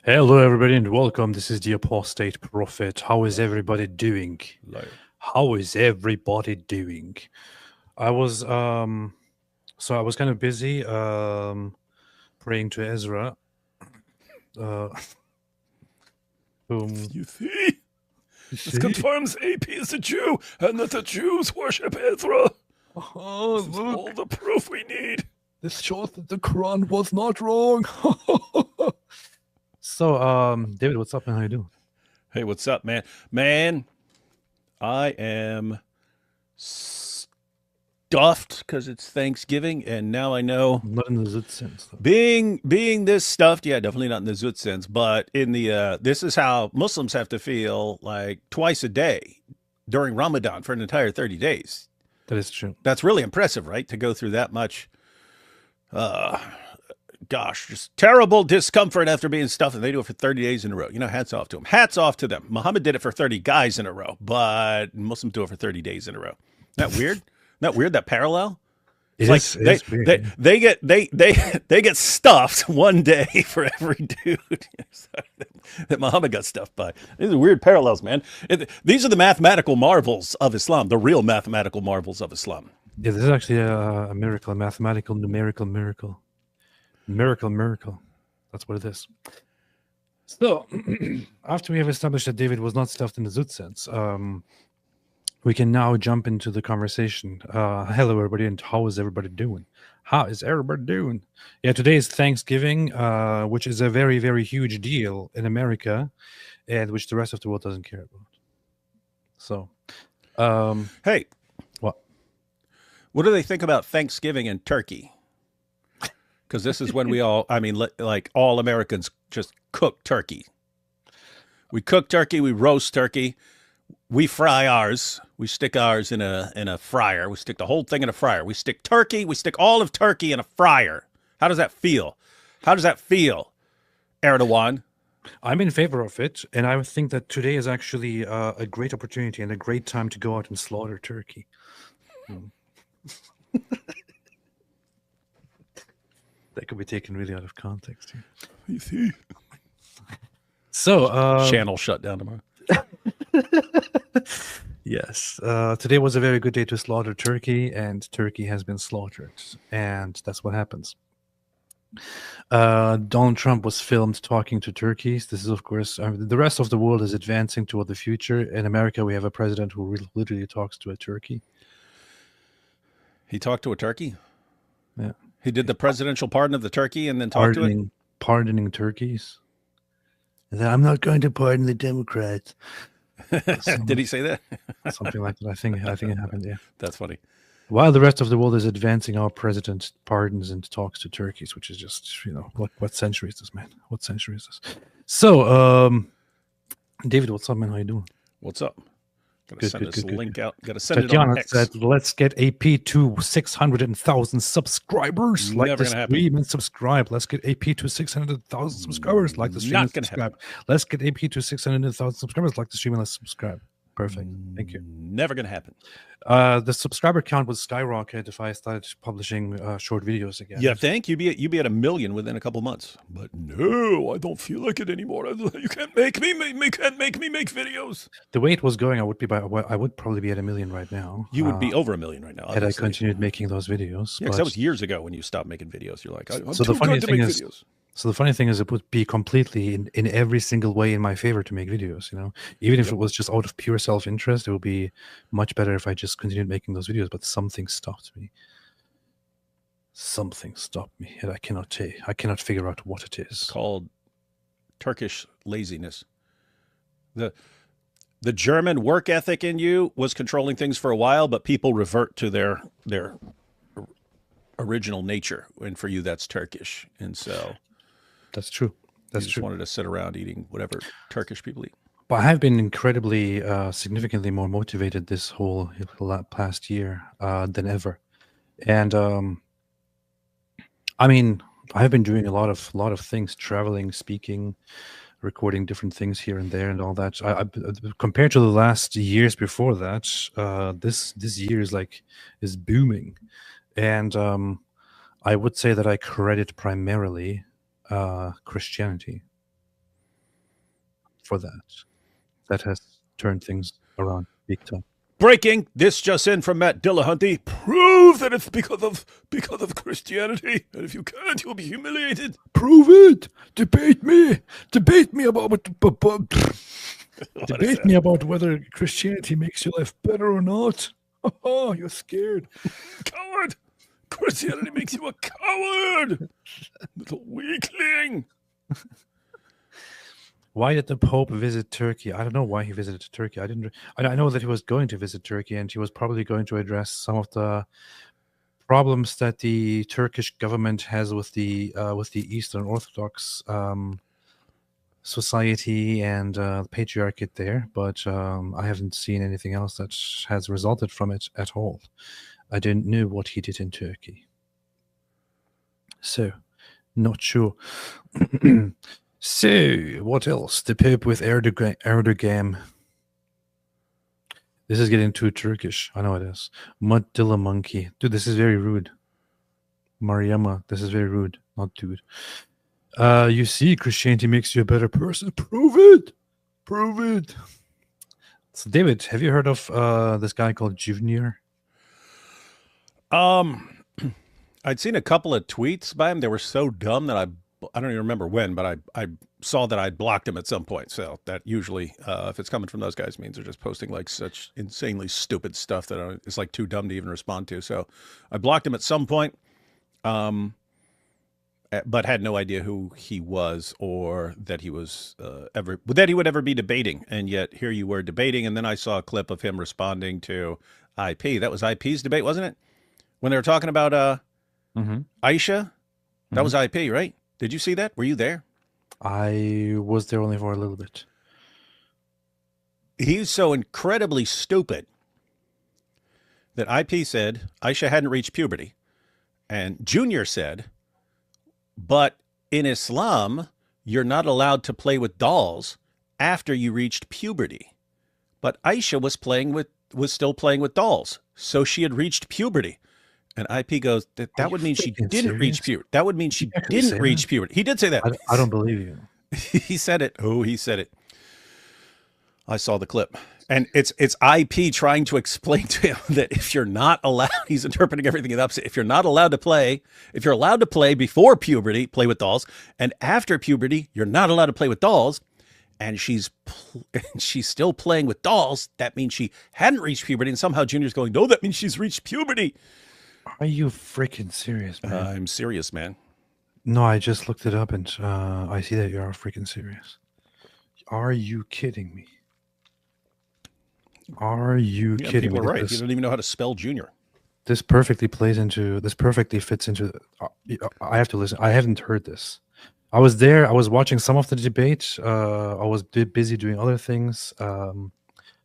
Hello, everybody, and welcome. This is the Apostate Prophet. How is everybody doing? Liar. How is everybody doing? I was so I was kind of busy praying to Ezra. Uh, whom You see? you This see? confirms AP is a Jew and that the Jews worship Ezra. Oh, This is all the proof we need. this shows that the Quran was not wrong. So, David, what's up, man? How you doing? Hey, what's up, man? Man, I am stuffed because it's Thanksgiving, and now I know Not in the Zut sense, though. being this stuffed. Yeah, definitely not in the Zut sense, but in the this is how Muslims have to feel like twice a day during Ramadan for an entire 30 days. That is true. That's really impressive, right? To go through that much. Gosh, just terrible discomfort after being stuffed, and they do it for 30 days in a row. You know, hats off to them. Hats off to them. Muhammad did it for 30 guys in a row, but Muslims do it for 30 days in a row. Isn't that weird? Isn't that weird, that parallel? It It's is like weird. they get stuffed one day for every dude that Muhammad got stuffed by. These are weird parallels, man. These are the mathematical marvels of Islam, the real mathematical marvels of Islam. Yeah, this is actually a miracle, a mathematical, numerical miracle. Miracle. That's what it is. So, after we have established that David was not stuffed in the Zut sense, we can now jump into the conversation. Hello, everybody, and how is everybody doing? How is everybody doing? Yeah, today is Thanksgiving, which is a very, very huge deal in America, and which the rest of the world doesn't care about. So, Hey, what? what do they think about Thanksgiving and turkey? Because this is when we all, I mean, like all Americans just cook turkey. We cook turkey, we roast turkey, we fry ours, we stick ours in a fryer. We stick the whole thing in a fryer. We stick turkey, we stick all of turkey in a fryer. How does that feel? How does that feel, Erdogan? I'm in favor of it, and I think that today is actually a great opportunity and a great time to go out and slaughter turkey. That could be taken really out of context here. You see? So, Channel shut down tomorrow. yes, today was a very good day to slaughter turkey, and turkey has been slaughtered, and that's what happens. Donald Trump was filmed talking to turkeys. This is, of course, the rest of the world is advancing toward the future. In America, we have a president who literally talks to a turkey. He talked to a turkey? Yeah. He did the presidential pardon of the turkey and then talked to it? Pardoning turkeys. And then, I'm not going to pardon the Democrats. Did he say that? Something like that. I think it happened. Yeah. That's funny. While the rest of the world is advancing, our president pardons and talks to turkeys, which is just, what century is this, man? What century is this? So, David, what's up, man? How you doing? What's up? Gotta Good, send good, this good, link good. out. Gotta send it on Tatiana X. said, let's get AP to 600,000 subscribers. Like Never the gonna happen. stream and subscribe. Let's get AP to 600,000 subscribers. Like the stream Not and gonna subscribe. Let's get AP to 600,000 subscribers. Like the stream and let's subscribe. Perfect. Thank you. Never gonna happen. The subscriber count would skyrocket if I started publishing short videos again. You think you'd be at 1 million within a couple months? But no, I don't feel like it anymore. You can't make me make videos. The way it was going, I would probably be at 1 million right now. You would be over 1 million right now. Had I obviously. continued making those videos. Yeah, 'cause that was years ago when you stopped making videos. You're like, I'm So too the funny good to thing make is- videos. So the funny thing is, it would be completely in every single way in my favor to make videos. Even if it was just out of pure self-interest, it would be much better if I just continued making those videos. But something stopped me. Something stopped me, and I cannot figure out what it is. Called Turkish laziness. The German work ethic in you was controlling things for a while, but people revert to their original nature, and for you, that's Turkish, and so. That's true. That's you just true. wanted to sit around eating whatever Turkish people eat. But I have been incredibly, significantly more motivated this whole past year than ever, and I mean, I have been doing a lot of things, traveling, speaking, recording different things here and there, and all that. I compared to the last years before that, this year is booming, and I would say that I credit primarily Christianity. for that. That has turned things around big time. Breaking, this just in from Matt Dillahunty. Prove that it's because of Christianity. And if you can't, you'll be humiliated. Prove it. Debate me. Debate me about debate me about whether Christianity makes your life better or not. Oh, you're scared. Coward! Christianity makes you a coward! Little weakling! Why did the Pope visit Turkey? I don't know why he visited Turkey. I know that he was going to visit Turkey, and he was probably going to address some of the problems that the Turkish government has with the Eastern Orthodox society and patriarchate there. But I haven't seen anything else that has resulted from it at all. I didn't know what he did in Turkey, so not sure. So, what else? The Pope with Erdogan. This is getting too Turkish. I know it is. Mudilla monkey. Dude, this is very rude. Mariama, this is very rude. Not dude. You see, Christianity makes you a better person. Prove it. Prove it. So, David, have you heard of this guy called Junior? I'd seen a couple of tweets by him. They were so dumb that I don't even remember when, but I saw that I'd blocked him at some point. So that usually, if it's coming from those guys, means they're just posting like such insanely stupid stuff that it's like too dumb to even respond to. So I blocked him at some point, but had no idea who he was or that he was that he would ever be debating. And yet here you were debating, and then I saw a clip of him responding to IP. That was IP's debate, wasn't it? When they were talking about Aisha, that was IP, right? Did you see that? Were you there? I was there only for a little bit. He's so incredibly stupid that IP said Aisha hadn't reached puberty. And Junior said, but in Islam, you're not allowed to play with dolls after you reached puberty. But Aisha was still playing with dolls. So she had reached puberty. And IP goes, that would mean she didn't reach puberty. That would mean she didn't reach puberty. He did say that. I don't believe you. He said it. Oh, he said it. I saw the clip. And it's IP trying to explain to him that if you're not allowed, he's interpreting everything in the opposite. If you're not allowed to play, if you're allowed to play before puberty, play with dolls, and after puberty, you're not allowed to play with dolls, and she's still playing with dolls, that means she hadn't reached puberty, and somehow Junior's going, no, that means she's reached puberty. Are you freaking serious, man? I'm serious, man. No, I just looked it up, and I see that you are freaking serious. Are you kidding me? Are you kidding me? People are right. You don't even know how to spell Junior. This perfectly fits into. I have to listen. I haven't heard this. I was there. I was watching some of the debate. I was busy doing other things.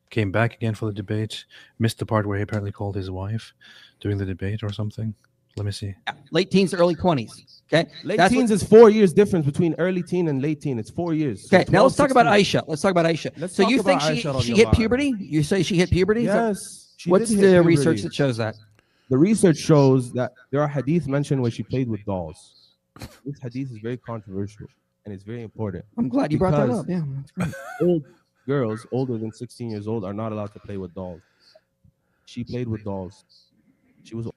Came back again for the debate. Missed the part where he apparently called his wife during the debate or something. Let me see. Late teens to early 20s. Okay. Late teens is 4 years difference between early teen and late teen. It's 4 years. Okay. So Now let's talk 16. about Aisha. Let's talk about Aisha. So you think she hit puberty? You say she hit puberty? Yes. What's the research that shows that? The research shows that there are hadith mentioned where she played with dolls. This hadith is very controversial and it's very important. I'm glad you brought that up. Yeah, that's great. Old girls older than 16 years old are not allowed to play with dolls. She played with dolls. She was.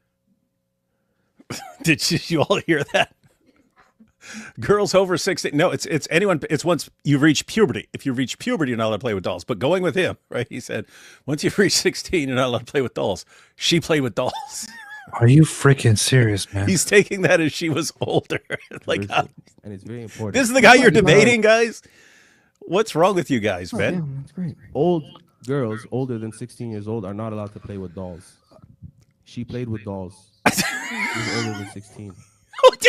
Did you all hear that? Girls over 16. No, it's anyone. It's once you reach puberty. If you reach puberty, you're not allowed to play with dolls. But going with him, right? He said, once you've reached 16, you're not allowed to play with dolls. She played with dolls. Are you freaking serious, man? He's taking that as she was older. Like, and it's very important. This is the guy you're debating, guys. What's wrong with you guys, man? Yeah, that's great. Old girls older than 16 years old are not allowed to play with dolls. She played with dolls. She was older than 16.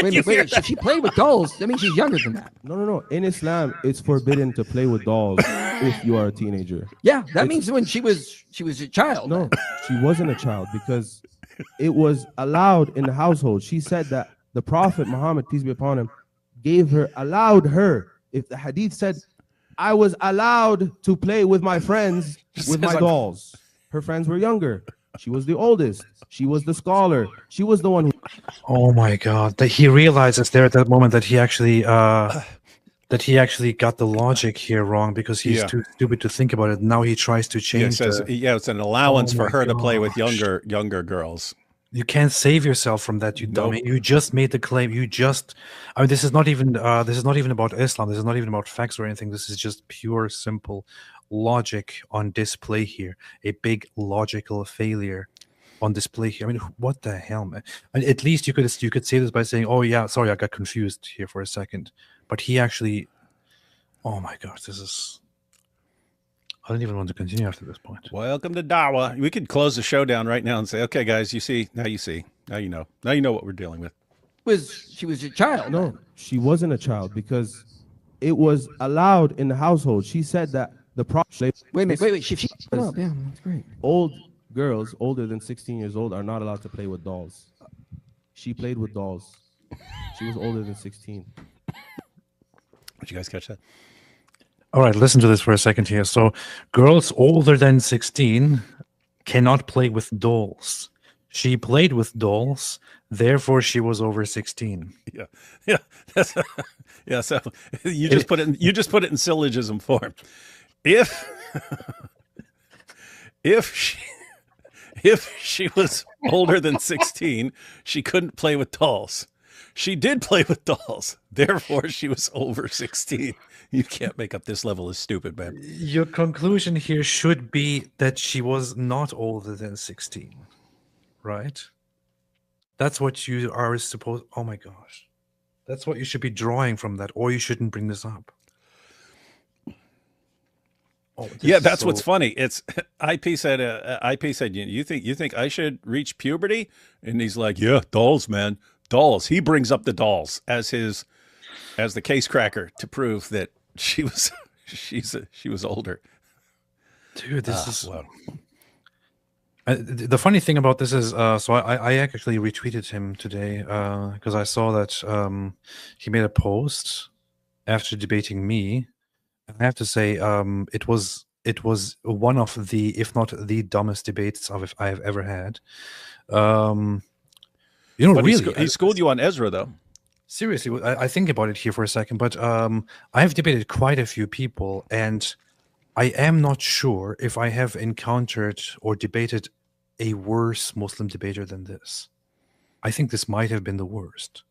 Wait, she played with dolls. That means she's younger than that. No. In Islam, it's forbidden to play with dolls if you are a teenager. Yeah, that means when she was a child. No, she wasn't a child because it was allowed in the household. She said that the Prophet Muhammad, peace be upon him, allowed her. If the hadith said, I was allowed to play with my friends with my dolls. Her friends were younger. She was the oldest. She was the scholar. She was the one who. Oh my God! That he realizes there at that moment that he actually that that he actually got the logic here wrong because he's too stupid to think about it. Now he tries to change. Yeah, it says, it's an allowance for her to play with younger girls. You can't save yourself from that, you dummy. You just made the claim. I mean, this is not even about Islam. This is not even about facts or anything. This is just pure, simple logic on display here. A big logical failure on display here. I mean, what the hell, man? I mean, at least you could say this by saying, "Oh yeah, sorry, I got confused here for a second." But he actually, oh my gosh, this is. I don't even want to continue after this point. Welcome to Dawa. We could close the show down right now and say, okay, guys, now you know what we're dealing with. She was a child. No, she wasn't a child because it was allowed in the household. She said that the Prophet. Wait. She yeah, that's great. Old girls older than 16 years old are not allowed to play with dolls. She played with dolls. She was older than 16. Did you guys catch that? All right, listen to this for a second here. So, girls older than 16 cannot play with dolls. She played with dolls, therefore she was over 16. Yeah. Yeah. So you just put it in syllogism form. If she was older than 16, she couldn't play with dolls. She did play with dolls, therefore she was over 16. You can't make up this level of stupid, man. Your conclusion here should be that she was not older than 16, right? That's what you are supposed. Oh my gosh, that's what you should be drawing from that, or you shouldn't bring this up. Oh, yeah, that's what's funny. It's IP said. You think I should reach puberty? And he's like, yeah, dolls, man, dolls. He brings up the dolls as the case cracker to prove that she was older. Dude, this is. Wow. The funny thing about this is, so I actually retweeted him today because I saw that he made a post after debating me. I have to say, it was one of the, if not the dumbest debates I have ever had. But really, he schooled you on Ezra, though. Seriously, I think about it here for a second, but I have debated quite a few people, and I am not sure if I have encountered or debated a worse Muslim debater than this. I think this might have been the worst.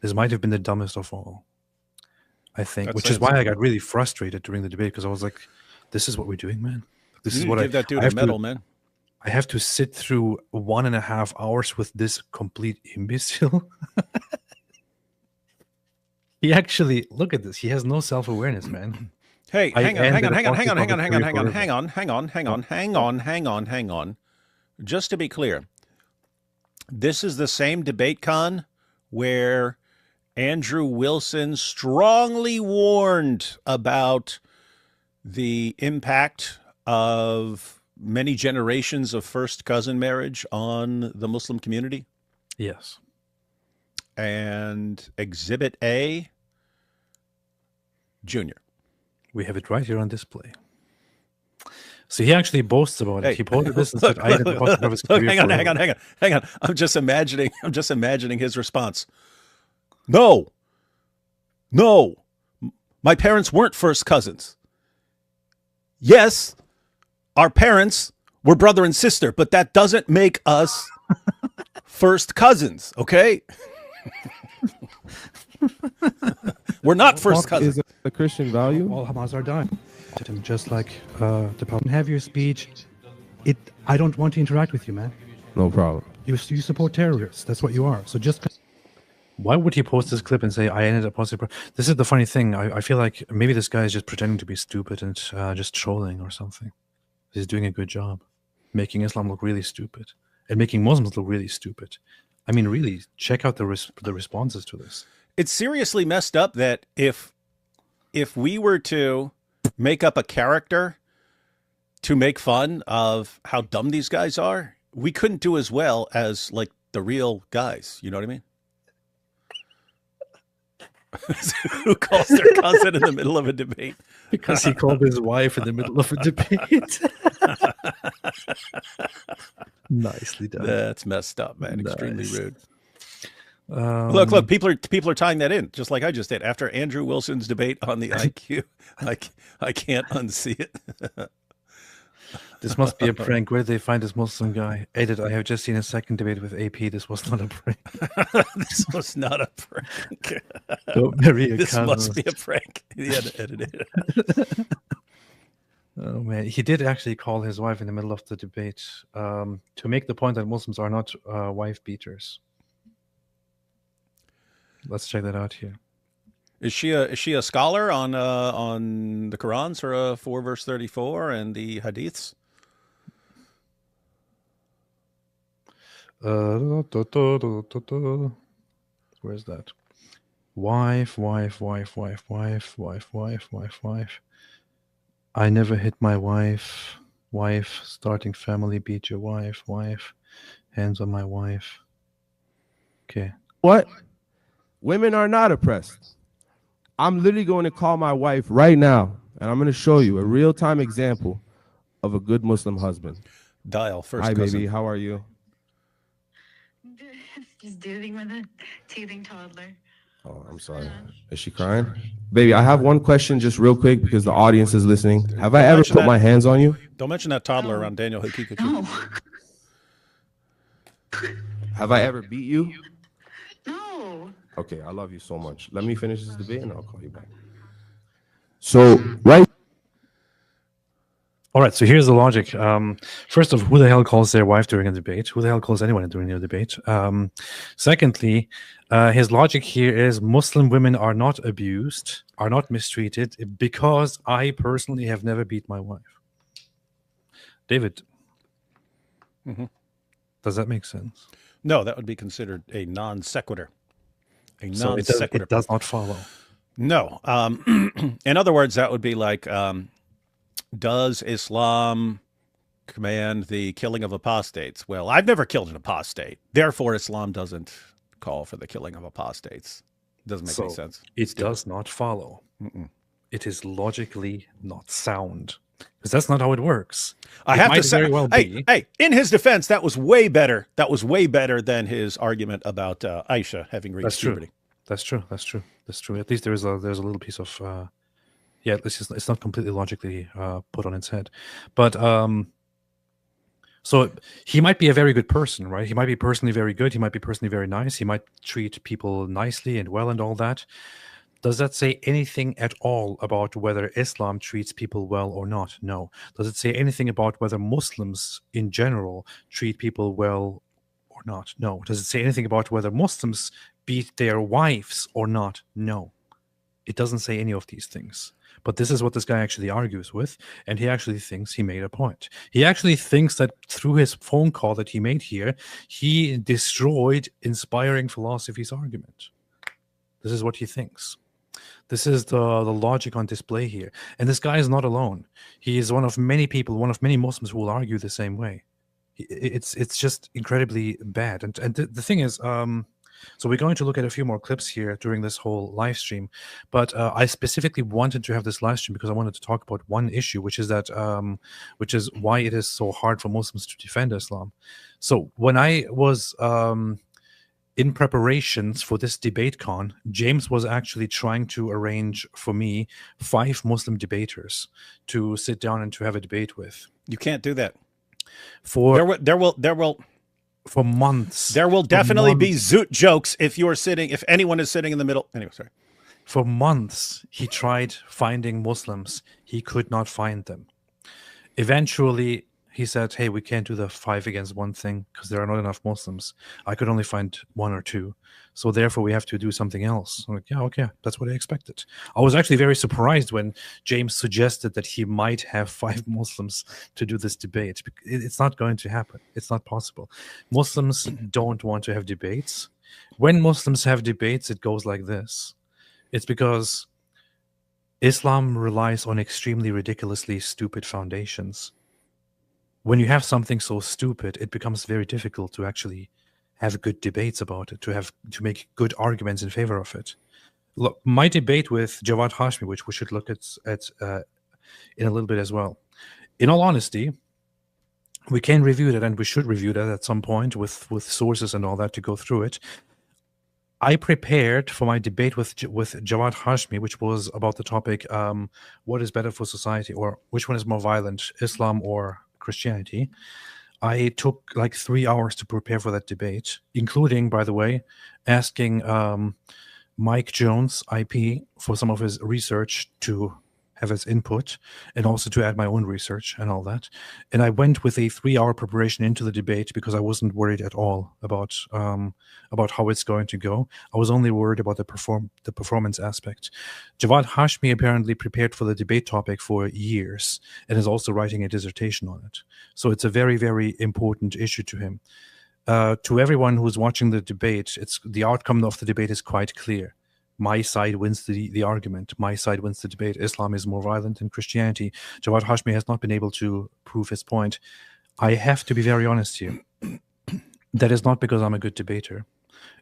This might have been the dumbest of all. I think, which is why I got really frustrated during the debate, because I was like, "This is what we're doing, man. This is what give that dude a medal, man. I have to sit through 1.5 hours with this complete imbecile." He actually, look at this. He has no self-awareness, man. Hey, hang on. Just to be clear, this is the same debate con where Andrew Wilson strongly warned about the impact of many generations of first cousin marriage on the Muslim community. Yes. And Exhibit A, Junior. We have it right here on display. So he actually boasts about it. He posted this and said, "I did the Apostate Prophet's career." Hang on. I'm just imagining his response. No. My parents weren't first cousins. Yes, our parents were brother and sister, but that doesn't make us first cousins, okay? We're not first cousins. Is a Christian value? All Hamas are dying. Just like the problem. Have your speech. I don't want to interact with you, man. No problem. You support terrorists. That's what you are. So just. Why would he post this clip and say, "I ended Apostate Prophet"? This is the funny thing. I feel like maybe this guy is just pretending to be stupid and just trolling or something. He's doing a good job, making Islam look really stupid and making Muslims look really stupid. I mean, really, check out the responses to this. It's seriously messed up that if we were to make up a character to make fun of how dumb these guys are, we couldn't do as well as like the real guys. You know what I mean? Who calls their cousin in the middle of a debate? Because he called his wife in the middle of a debate. Nicely done. That's messed up, man. Nice. Extremely rude. Look, people are tying that in, just like I just did. After Andrew Wilson's debate on the IQ, I can't unsee it. This must be a prank. Where did they find this Muslim guy? Edit, I have just seen a second debate with AP. This was not a prank. This was not a prank. Don't marry a This cousin. must be a prank. He had to edit it. Oh man, he did actually call his wife in the middle of the debate to make the point that Muslims are not wife beaters. Let's check that out here. Is she a scholar on the Quran, Surah 4 verse 34, and the Hadiths? Where's that? Wife. I never hit my wife. Wife, starting family, beat your wife. Wife, hands on my wife. Okay. What? Women are not oppressed. I'm literally going to call my wife right now, and I'm going to show you a real-time example of a good Muslim husband. Dial first. Hi, cousin. baby. How are you? Just dealing with a teething toddler. Oh, I'm sorry. Is she crying? Baby, I have one question just real quick because the audience is listening. Have I ever put my hands on you? Don't mention that toddler around Daniel Hakikachu. No. Have I ever beat you? No. Okay, I love you so much. Let me finish this debate and I'll call you back. So, right. All right, so here's the logic. First of all, who the hell calls their wife during a debate? Who the hell calls anyone during a debate? Secondly, his logic here is Muslim women are not abused, are not mistreated, because I personally have never beat my wife. David, does that make sense? No, that would be considered a non sequitur. A So non sequitur. it does not follow. No. In other words, that would be like, does Islam command the killing of apostates? Well, I've never killed an apostate. Therefore, Islam doesn't call for the killing of apostates. Doesn't make any sense. It does not follow. It is logically not sound. Because that's not how it works. I It have might to say, very well be. hey, in his defense, that was way better. That was way better than his argument about Aisha having reached That's true. puberty. That's true. At least there's a little piece of it's not completely logically put on its head. But so he might be a very good person, right? He might be personally very good. He might be personally very nice. He might treat people nicely and well and all that. Does that say anything at all about whether Islam treats people well or not? No. Does it say anything about whether Muslims in general treat people well or not? No. Does it say anything about whether Muslims beat their wives or not? No. It doesn't say any of these things. But this is what this guy actually argues with, and he actually thinks he made a point. He actually thinks that through his phone call that he made here, he destroyed inspiring philosophy's argument. This is what he thinks. This is the logic on display here. And this guy is not alone. He is one of many people, one of many Muslims who will argue the same way. It's just incredibly bad. And the thing is, so we're going to look at a few more clips here during this whole live stream. But I specifically wanted to have this live stream because I wanted to talk about one issue, which is that, which is why it is so hard for Muslims to defend Islam. So when I was in preparations for this debate con, James was actually trying to arrange for me 5 Muslim debaters to sit down and to have a debate with. You can't do that. For For months. There will definitely be zoot jokes if anyone is sitting in the middle. Anyway, sorry. For months, he tried finding Muslims. He could not find them. Eventually, he said, hey, we can't do the 5 against 1 thing because there are not enough Muslims. I could only find 1 or 2. So therefore, we have to do something else. I'm like, yeah, okay, that's what I expected. I was actually very surprised when James suggested that he might have 5 Muslims to do this debate. It's not going to happen. It's not possible. Muslims don't want to have debates. When Muslims have debates, it goes like this. It's because Islam relies on extremely ridiculously stupid foundations. When you have something so stupid, it becomes very difficult to actually have good debates about it, to make good arguments in favor of it. Look, my debate with Jawad Hashmi, which we should look at in a little bit as well. In all honesty, we can review that, and we should review that at some point with sources and all that to go through it. I prepared for my debate with Jawad Hashmi, which was about the topic, what is better for society, or which one is more violent, Islam or Christianity. I took like 3 hours to prepare for that debate, including, by the way, asking Mike Jones, IP, for some of his research to have his input, and also to add my own research and all that. And I went with a 3-hour preparation into the debate because I wasn't worried at all about how it's going to go. I was only worried about the performance aspect. Jawad Hashmi apparently prepared for the debate topic for years and is also writing a dissertation on it. So it's a very, very important issue to him. To everyone who's watching the debate, the outcome of the debate is quite clear. My side wins the argument. My side wins the debate. Islam is more violent than Christianity. Jawad Hashmi has not been able to prove his point. I have to be very honest here. That is not because I'm a good debater.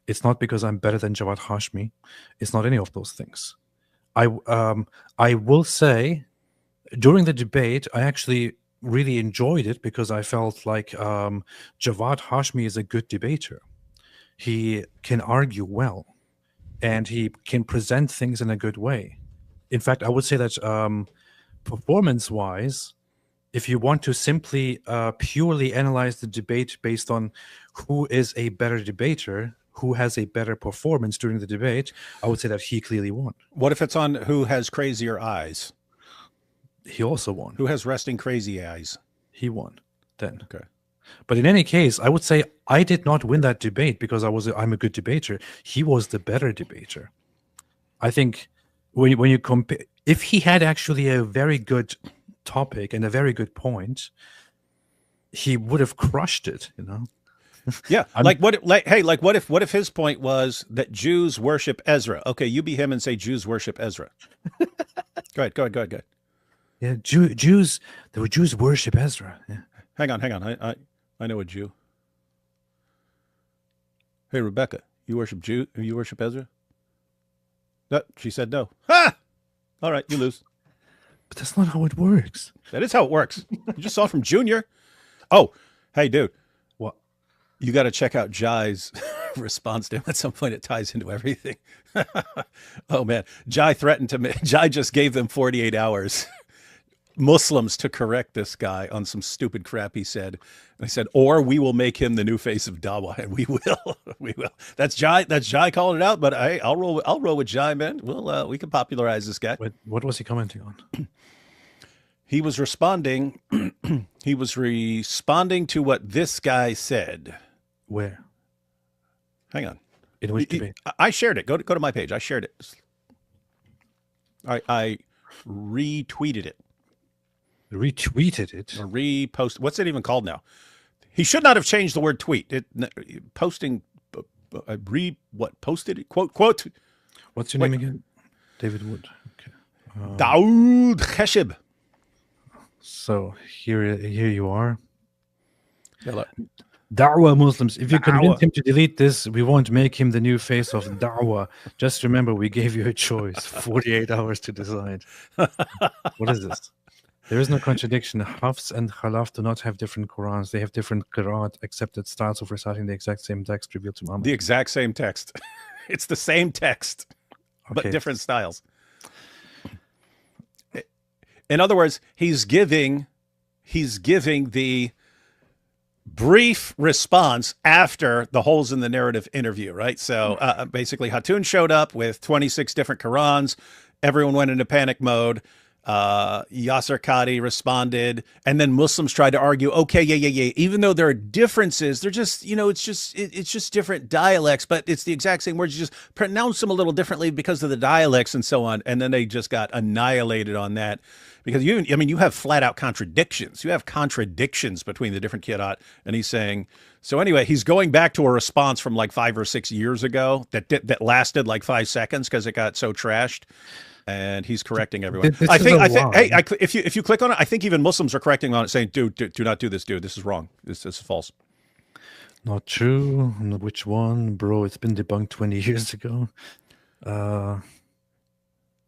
It's not because I'm better than Jawad Hashmi. It's not any of those things. I will say, during the debate, I actually really enjoyed it because I felt like Jawad Hashmi is a good debater. He can argue well, and he can present things in a good way. In fact, I would say that performance-wise, if you want to simply purely analyze the debate based on who is a better debater, who has a better performance during the debate, I would say that he clearly won. What if it's on who has crazier eyes? He also won. Who has resting crazy eyes? He won then. Okay. But in any case, I would say I did not win that debate because I'm a good debater. He was the better debater. I think when you compare, if he had actually a very good topic and a very good point, he would have crushed it, you know. Yeah, what if his point was that Jews worship Ezra? Okay, you be him and say Jews worship Ezra. Go ahead. Yeah, Jews worship Ezra. Yeah. Hang on. I know a Jew. Hey, Rebecca, you worship Ezra? No, she said no. Ha! All right, you lose. But that's not how it works. That is how it works. You just saw it from Junior. Oh, hey, dude. What? You got to check out Jai's response to him. At some point, it ties into everything. Oh, man. Jai threatened to me. Jai just gave them 48 hours. Muslims to correct this guy on some stupid crap he said. And I said, or we will make him the new face of Dawah, and we will. We will. That's Jai calling it out, but I'll roll with Jai, man. We can popularize this guy. Wait, what was he commenting on? He was responding to what this guy said. Where? Hang on. In which debate? I shared it. Go to my page. I shared it. I retweeted it. Retweeted it? Or repost. What's it even called now? He should not have changed the word tweet. Posting. Posted it? Quote. What's your name again? David Wood. Okay. Daoud Khashib. So here you are. Yeah, look. Da'wah Muslims. If you convince him to delete this, we won't make him the new face of Da'wah. Just remember, we gave you a choice. 48 hours to decide. What is this? There is no contradiction. Hafs and Khalaf do not have different Qurans. They have different Qur'an, accepted styles of reciting the exact same text revealed to Muhammad. The exact same text. It's the same text, but different styles. In other words, he's giving the brief response after the holes in the narrative interview, right? So basically, Hatun showed up with 26 different Qurans. Everyone went into panic mode. Yasser Qadi responded, and then Muslims tried to argue, okay, yeah. Even though there are differences, they're just, it's just different dialects, but it's the exact same words. You just pronounce them a little differently because of the dialects and so on. And then they just got annihilated on that because you have flat out contradictions. You have contradictions between the different Qira'at. And he's saying, so anyway, he's going back to a response from like 5 or 6 years ago that lasted like 5 seconds because it got so trashed. And he's correcting everyone. I think. Hey, if you click on it, I think even Muslims are correcting on it, saying, "Dude, do not do this, dude. This is wrong. This is false." Not true. Which one, bro? It's been debunked 20 years ago.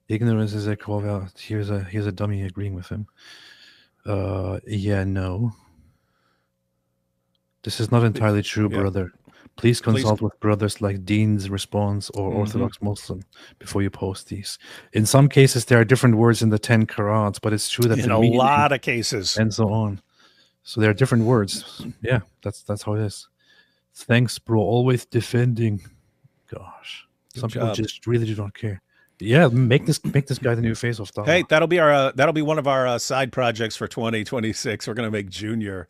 Ignorance is a call out. Here's a dummy agreeing with him. Yeah, no. This is not entirely true, brother. Please consult with brothers like Dean's Response or Orthodox Muslim before you post these. In some cases, there are different words in the 10 Qurans, but it's true that In the a meaning lot of cases. and so on. So there are different words. Yeah, that's how it is. Thanks, bro. Always defending. Gosh, some people just really do not care. Yeah, make this guy the new face of Dawah. Hey, that'll be one of our side projects for 2026. We're going to make Junior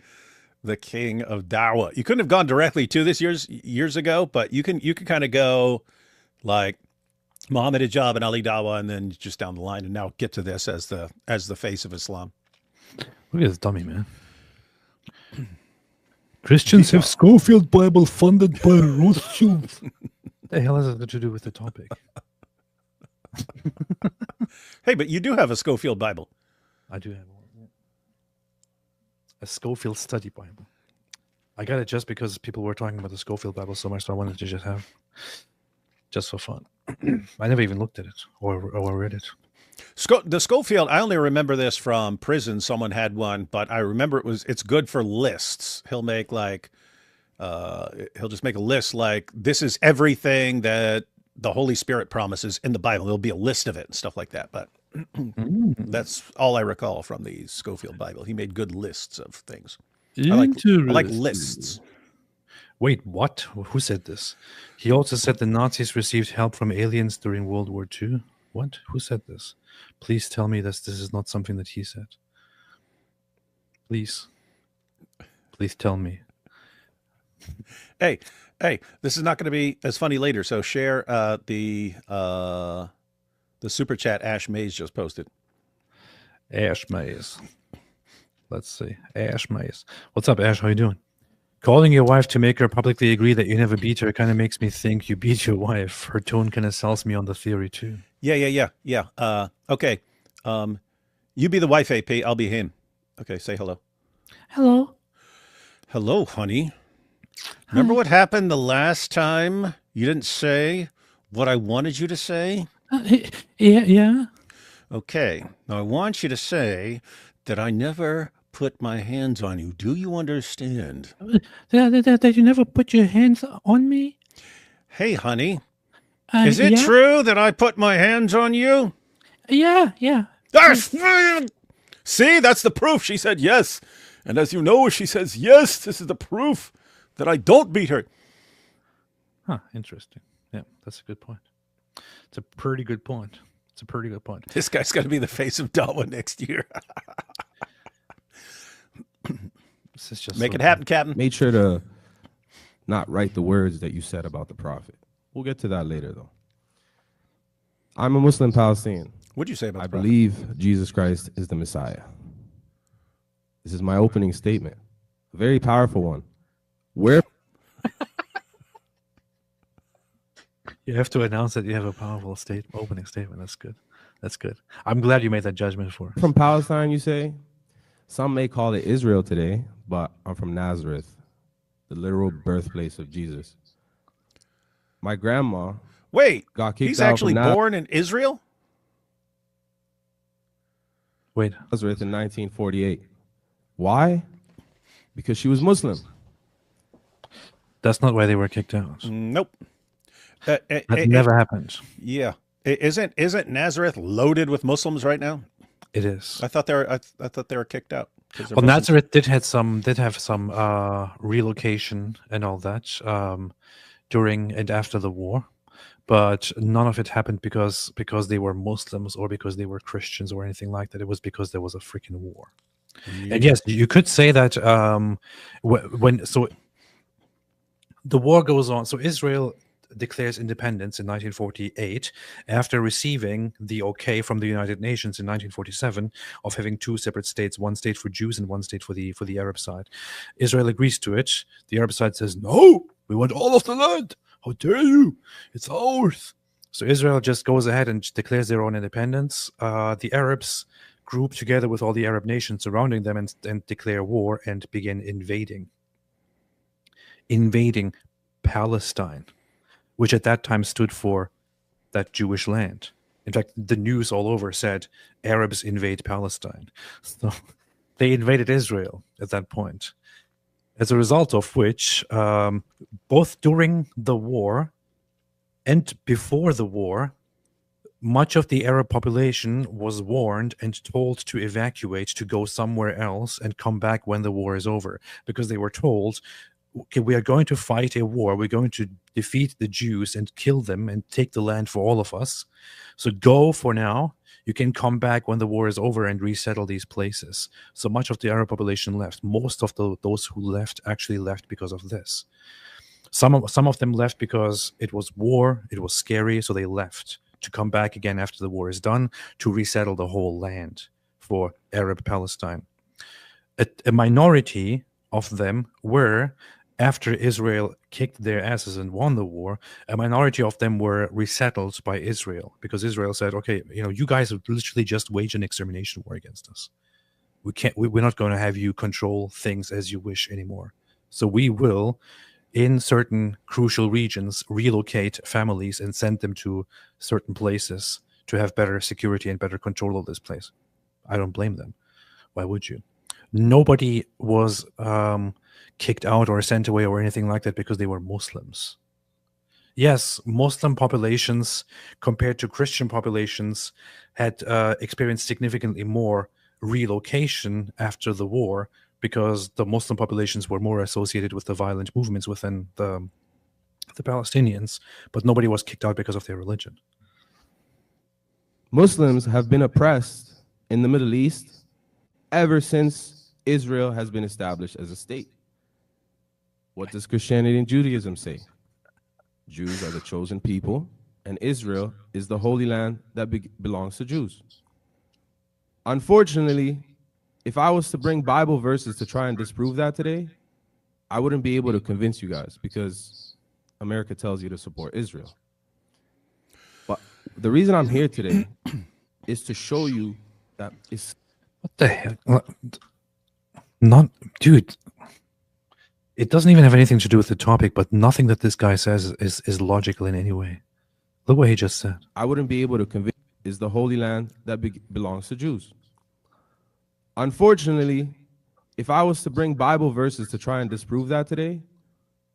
the king of Dawah. You couldn't have gone directly to this years ago, but you can kind of go like Muhammad Hijab and Ali Dawah, and then just down the line, and now get to this as the face of Islam. Look at this dummy, man. Christians have Schofield Bible funded by Rothschild. The hell has that to do with the topic? Hey, but you do have a Schofield Bible. I do have one. A Schofield Study Bible. I got it just because people were talking about the Schofield Bible so much, so I wanted to just have, just for fun. I never even looked at it or read it. The Schofield, I only remember this from prison. Someone had one, but I remember it's good for lists. He'll make like, he'll just make a list like, this is everything that the Holy Spirit promises in the Bible. There'll be a list of it and stuff like that. But that's all I recall from the Schofield Bible. He made good lists of things. I like lists. Wait, what? Who said this? He also said the Nazis received help from aliens during World War II. What? Who said this? Please tell me this is not something that he said. Please tell me. Hey, this is not going to be as funny later. So share the super chat Ash Mays just posted. Ash Mays. Let's see. Ash Mays. What's up, Ash? How you doing? Calling your wife to make her publicly agree that you never beat her kind of makes me think you beat your wife. Her tone kind of sells me on the theory too. Yeah. Okay. You be the wife, AP. I'll be him. Okay, say hello. Hello. Hello, honey. Remember what happened the last time you didn't say what I wanted you to say? Yeah. Okay. Now I want you to say that I never put my hands on you. Do you understand? That you never put your hands on me? Hey, honey. Is it true that I put my hands on you? Yeah. See, that's the proof. She said yes. And as you know, she says yes. This is the proof that I don't beat her. Huh, interesting. Yeah, that's a good point. It's a pretty good point. This guy's going to be the face of Dawah next year. This is just Make it happen, Captain. Made sure to not write the words that you said about the prophet. We'll get to that later, though. I'm a Muslim Palestinian. What'd you say about I the prophet? believe Jesus Christ is the Messiah. This is my opening statement. A very powerful one. Where You have to announce that you have a powerful opening statement. That's good. I'm glad you made that judgment for. from Palestine, you say? Some may call it Israel today, but I'm from Nazareth, the literal birthplace of Jesus. My grandma Wait, got kicked he's out actually from born in Israel? Wait, Nazareth in 1948. Why? Because she was Muslim. that's not why they were kicked out. Nope. That never happened. Yeah. Isn't Nazareth loaded with Muslims right now? It is. I thought they were kicked out. 'Cause they're Well, Muslims. Nazareth did have some relocation and all that during and after the war, but none of it happened because they were Muslims or because they were Christians or anything like that. It was because there was a freaking war. And yes, you could say that when the war goes on. So Israel declares independence in 1948 after receiving the okay from the United Nations in 1947 of having two separate states, one state for Jews and one state for the Arab side. Israel agrees to it. The Arab side says, no, we want all of the land. How dare you? It's ours. So Israel just goes ahead and declares their own independence. The Arabs group together with all the Arab nations surrounding them and declare war and begin invading Palestine, which at that time stood for that Jewish land. In fact, the news all over said Arabs invade Palestine. So they invaded Israel at that point. As a result of which, both during the war and before the war, much of the Arab population was warned and told to evacuate, to go somewhere else and come back when the war is over, because they were told, okay, we are going to fight a war, we're going to defeat the Jews and kill them and take the land for all of us. So go for now. You can come back when the war is over and resettle these places. So much of the Arab population left. Most of those who left actually left because of this. Some of them left because it was war, it was scary, so they left to come back again after the war is done to resettle the whole land for Arab Palestine. A minority of them were, after Israel kicked their asses and won the war, a minority of them were resettled by Israel, because Israel said, okay, you guys have literally just waged an extermination war against us. We're not going to have you control things as you wish anymore. So we will, in certain crucial regions, relocate families and send them to certain places to have better security and better control of this place. I don't blame them. Why would you? Nobody was kicked out or sent away or anything like that because they were Muslims. Yes, Muslim populations compared to Christian populations had experienced significantly more relocation after the war, because the Muslim populations were more associated with the violent movements within the Palestinians, but nobody was kicked out because of their religion. Muslims have been oppressed in the Middle East ever since Israel has been established as a state. What does Christianity and Judaism say? Jews are the chosen people, and Israel is the holy land that belongs to Jews. Unfortunately, if I was to bring Bible verses to try and disprove that today, I wouldn't be able to convince you guys, because America tells you to support Israel. But the reason I'm here today is to show you that it's... What the hell? Dude, it doesn't even have anything to do with the topic, but nothing that this guy says is logical in any way. Look what he just said. I wouldn't be able to convince is the holy land that belongs to Jews. Unfortunately, if I was to bring Bible verses to try and disprove that today,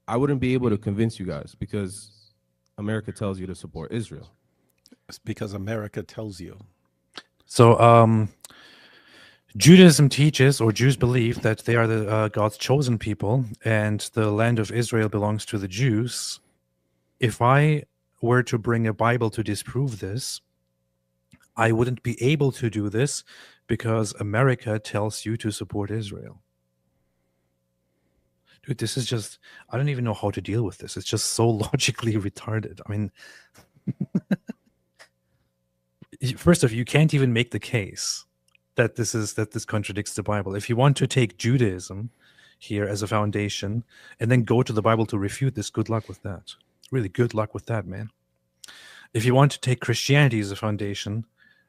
I wouldn't be able to convince you guys, because America tells you to support Israel. It's because America tells you. So, Judaism teaches, or Jews believe, that they are the God's chosen people, and the land of Israel belongs to the Jews. If I were to bring a Bible to disprove this, I wouldn't be able to do this, because America tells you to support Israel. Dude, this is just, I don't even know how to deal with this. It's just so logically retarded. I mean, first off, you can't even make the case that this contradicts the Bible. If you want to take Judaism here as a foundation and then go to the Bible to refute this, good luck with that. Really, good luck with that, man. If you want to take Christianity as a foundation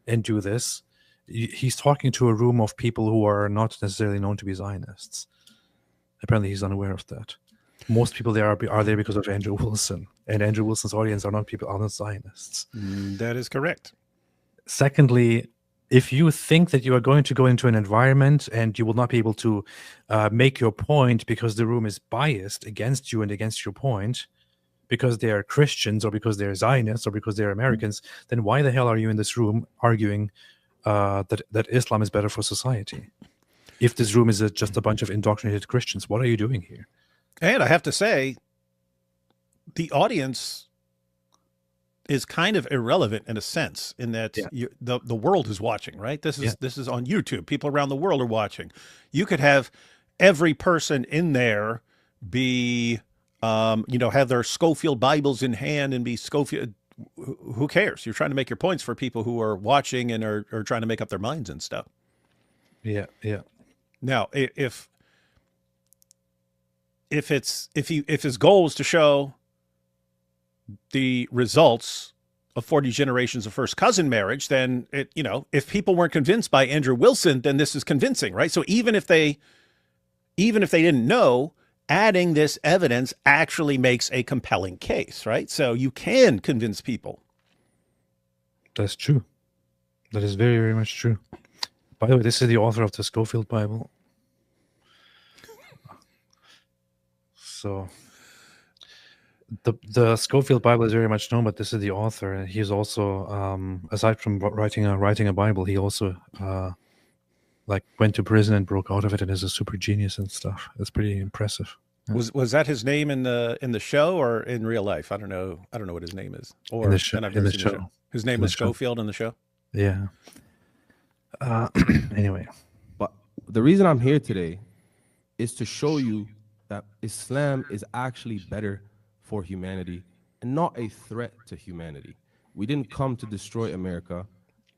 and do this, he's talking to a room of people who are not necessarily known to be Zionists. Apparently, he's unaware of that. Most people there are there because of Andrew Wilson, and Andrew Wilson's audience are not Zionists. That is correct. Secondly, if you think that you are going to go into an environment and you will not be able to make your point because the room is biased against you and against your point, because they are Christians or because they're Zionists or because they're Americans, then why the hell are you in this room arguing that Islam is better for society? If this room is just a bunch of indoctrinated Christians, what are you doing here? And I have to say, the audience is kind of irrelevant in a sense, in that the world is watching, right? This is on YouTube. People around the world are watching. You could have every person in there be, have their Schofield Bibles in hand and be Schofield. Who cares? You're trying to make your points for people who are watching and are trying to make up their minds and stuff. Yeah, yeah. Now, if his goal is to show the results of 40 generations of first cousin marriage, then if people weren't convinced by Andrew Wilson, then this is convincing, right? So even if they didn't know, adding this evidence actually makes a compelling case, right? So you can convince people. That's true. That is very, very much true. By the way, this is the author of the Schofield Bible. So the Schofield Bible is very much known, but this is the author, and he's also aside from writing a Bible, he also like went to prison and broke out of it, and is a super genius and stuff. It's pretty impressive. Was that his name in the show or in real life? I don't know what his name is. Or in the show. And I've never seen the show. His name was Schofield in the show. Yeah. Anyway, But the reason I'm here today is to show you that Islam is actually better for humanity and not a threat to humanity. We didn't come to destroy America.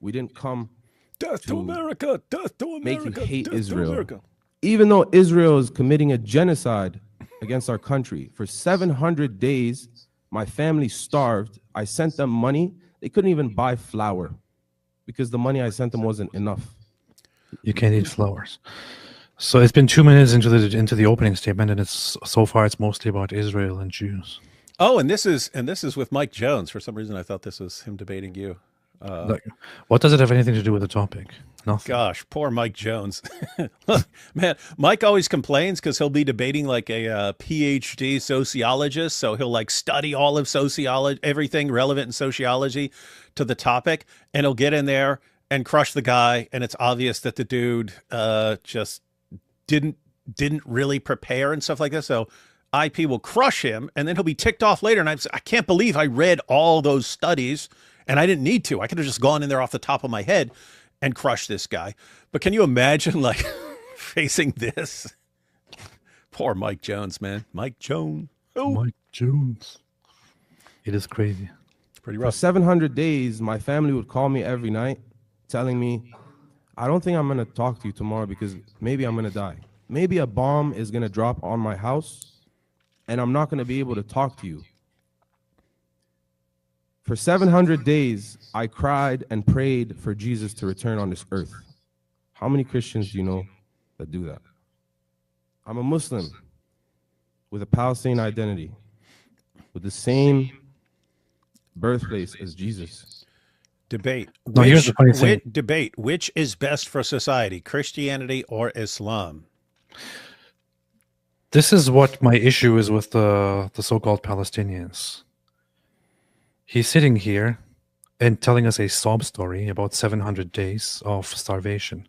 We didn't come Death to America! Death to America! make you hate Death to Israel. America. Even though Israel is committing a genocide against our country, for 700 days, my family starved. I sent them money. They couldn't even buy flour because the money I sent them wasn't enough. you can't eat flowers. So it's been 2 minutes into the opening statement, and it's so far it's mostly about Israel and Jews. Oh, and this is with Mike Jones. For some reason, I thought this was him debating you. Like, what does it have anything to do with the topic? Nothing. Gosh, poor Mike Jones. Look, man, Mike always complains because he'll be debating like a PhD sociologist. So he'll like study all of sociology, everything relevant in sociology to the topic. And he'll get in there and crush the guy. And it's obvious that the dude just didn't really prepare and stuff like that. So IP will crush him and then he'll be ticked off later. And I can't believe I read all those studies and I didn't need to. I could have just gone in there off the top of my head and crushed this guy. But can you imagine like facing this? Poor Mike Jones, man. Mike Jones. Oh. Mike Jones. It is crazy. It's pretty For rough. 700 days, my family would call me every night telling me, I don't think I'm going to talk to you tomorrow because maybe I'm going to die. Maybe a bomb is going to drop on my house and I'm not going to be able to talk to you. For 700 days, I cried and prayed for Jesus to return on this earth. How many Christians do you know that do that? I'm a Muslim with a Palestinian identity, with the same birthplace as Jesus. Debate. No, here's the funny thing. Debate. Which is best for society, Christianity or Islam? This is what my issue is with the so-called Palestinians. He's sitting here and telling us a sob story about 700 days of starvation.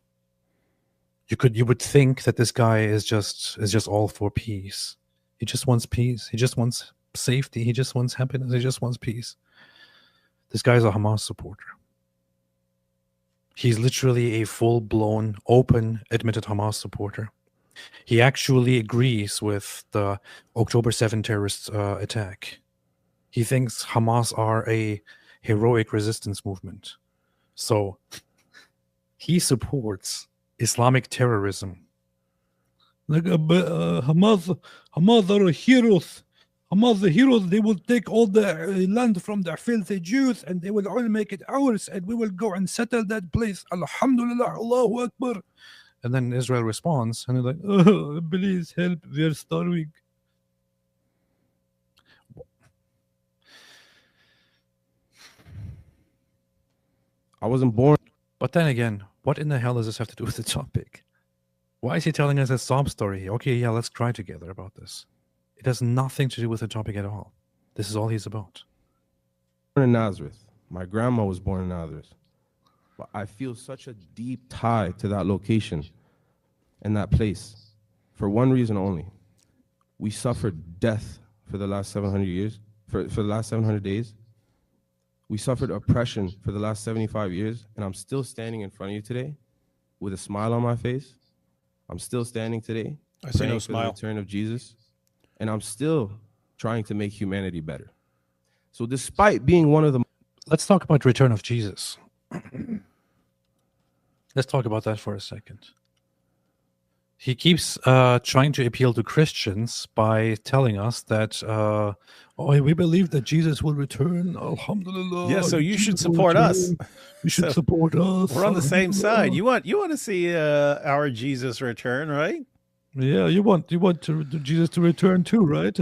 You would think that this guy is just all for peace. He just wants peace. He just wants safety. He just wants happiness. He just wants peace. This guy is a Hamas supporter. He's literally a full-blown, open, admitted Hamas supporter. He actually agrees with the October 7 terrorist attack. He thinks Hamas are a heroic resistance movement. So he supports Islamic terrorism. Like Hamas are heroes. Hamas are heroes. They will take all the land from the filthy Jews and they will all make it ours and we will go and settle that place. Alhamdulillah, Allahu Akbar. And then Israel responds and they're like, Oh, please help. We are starving. I wasn't born. but then again, what in the hell does this have to do with the topic? Why is he telling us a sob story? Okay, yeah, let's cry together about this. It has nothing to do with the topic at all. This is all he's about. In Nazareth. My grandma was born in Nazareth. But I feel such a deep tie to that location and that place for one reason only. We suffered death for the last 700 years, for the last 700 days. We suffered oppression for the last 75 years, and I'm still standing in front of you today with a smile on my face. I'm still standing today I see praying no for the smile. return of Jesus, and I'm still trying to make humanity better. So despite being one of the Let's talk about return of Jesus. Let's talk about that for a second. He keeps trying to appeal to Christians by telling us that we believe that Jesus will return. Alhamdulillah. Yeah, so you should Jesus will support us. return. You should So, support us. We're on the same side. Alhamdulillah. You want to see our Jesus return, right? Yeah, you want Jesus to return too, right?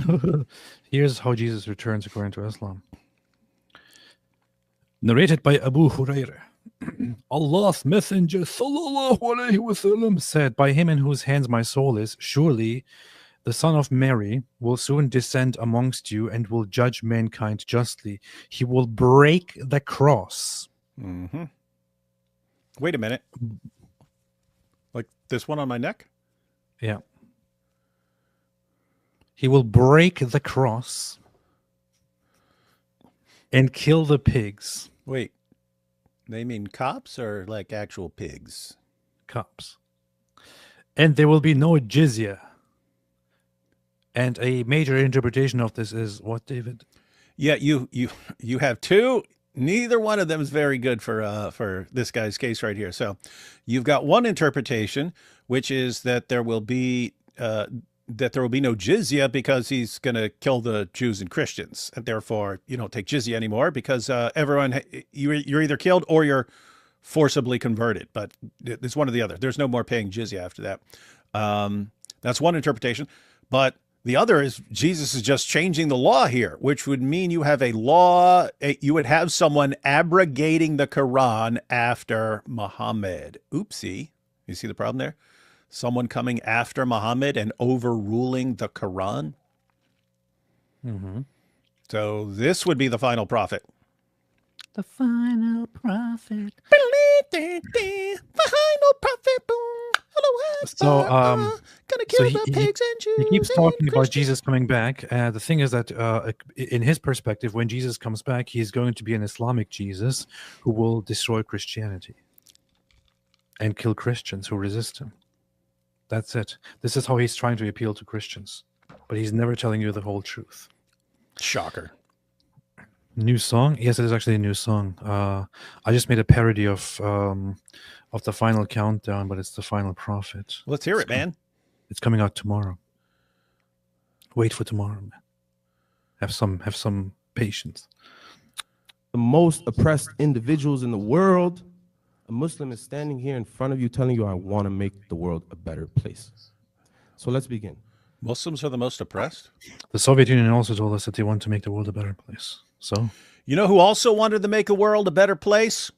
Here's how Jesus returns according to Islam. Narrated by Abu Hurairah. Allah's Messenger sallallahu alaihi wasallam said, "By him in whose hands my soul is, surely The Son of Mary will soon descend amongst you and will judge mankind justly. He will break the cross. Mm-hmm. Wait a minute. Like this one on my neck? Yeah. He will break the cross and kill the pigs. Wait. They mean cops or like actual pigs? Cops. And there will be no jizya. And a major interpretation of this is what, David? Yeah, you have two. Neither one of them is very good for this guy's case right here. So, you've got one interpretation, which is that there will be no jizya because he's going to kill the Jews and Christians, and therefore you don't take jizya anymore because everyone you're either killed or you're forcibly converted. But it's one or the other. There's no more paying jizya after that. That's one interpretation, but the other is Jesus is just changing the law here, which would mean you have a law, you would have someone abrogating the Quran after Muhammad. Oopsie. You see the problem there? Someone coming after Muhammad and overruling the Quran. Mm-hmm. So this would be the final prophet. The final prophet. The final prophet. Boom. So, gonna kill so the pigs and Jews. he keeps talking and about Christians. Jesus coming back. The thing is that in his perspective, when Jesus comes back, he's going to be an Islamic Jesus who will destroy Christianity and kill Christians who resist him. That's it. This is how he's trying to appeal to Christians. But he's never telling you the whole truth. Shocker. New song? Yes, it is actually a new song. I just made a parody of the final countdown, but it's the final prophet. Let's hear it, man. It's coming out tomorrow. Wait for tomorrow, man. Have some patience. The most oppressed individuals in the world. A Muslim is standing here in front of you telling you, I want to make the world a better place. So let's begin. Muslims are the most oppressed? The Soviet Union also told us that they want to make the world a better place. So, you know who also wanted to make the world a better place?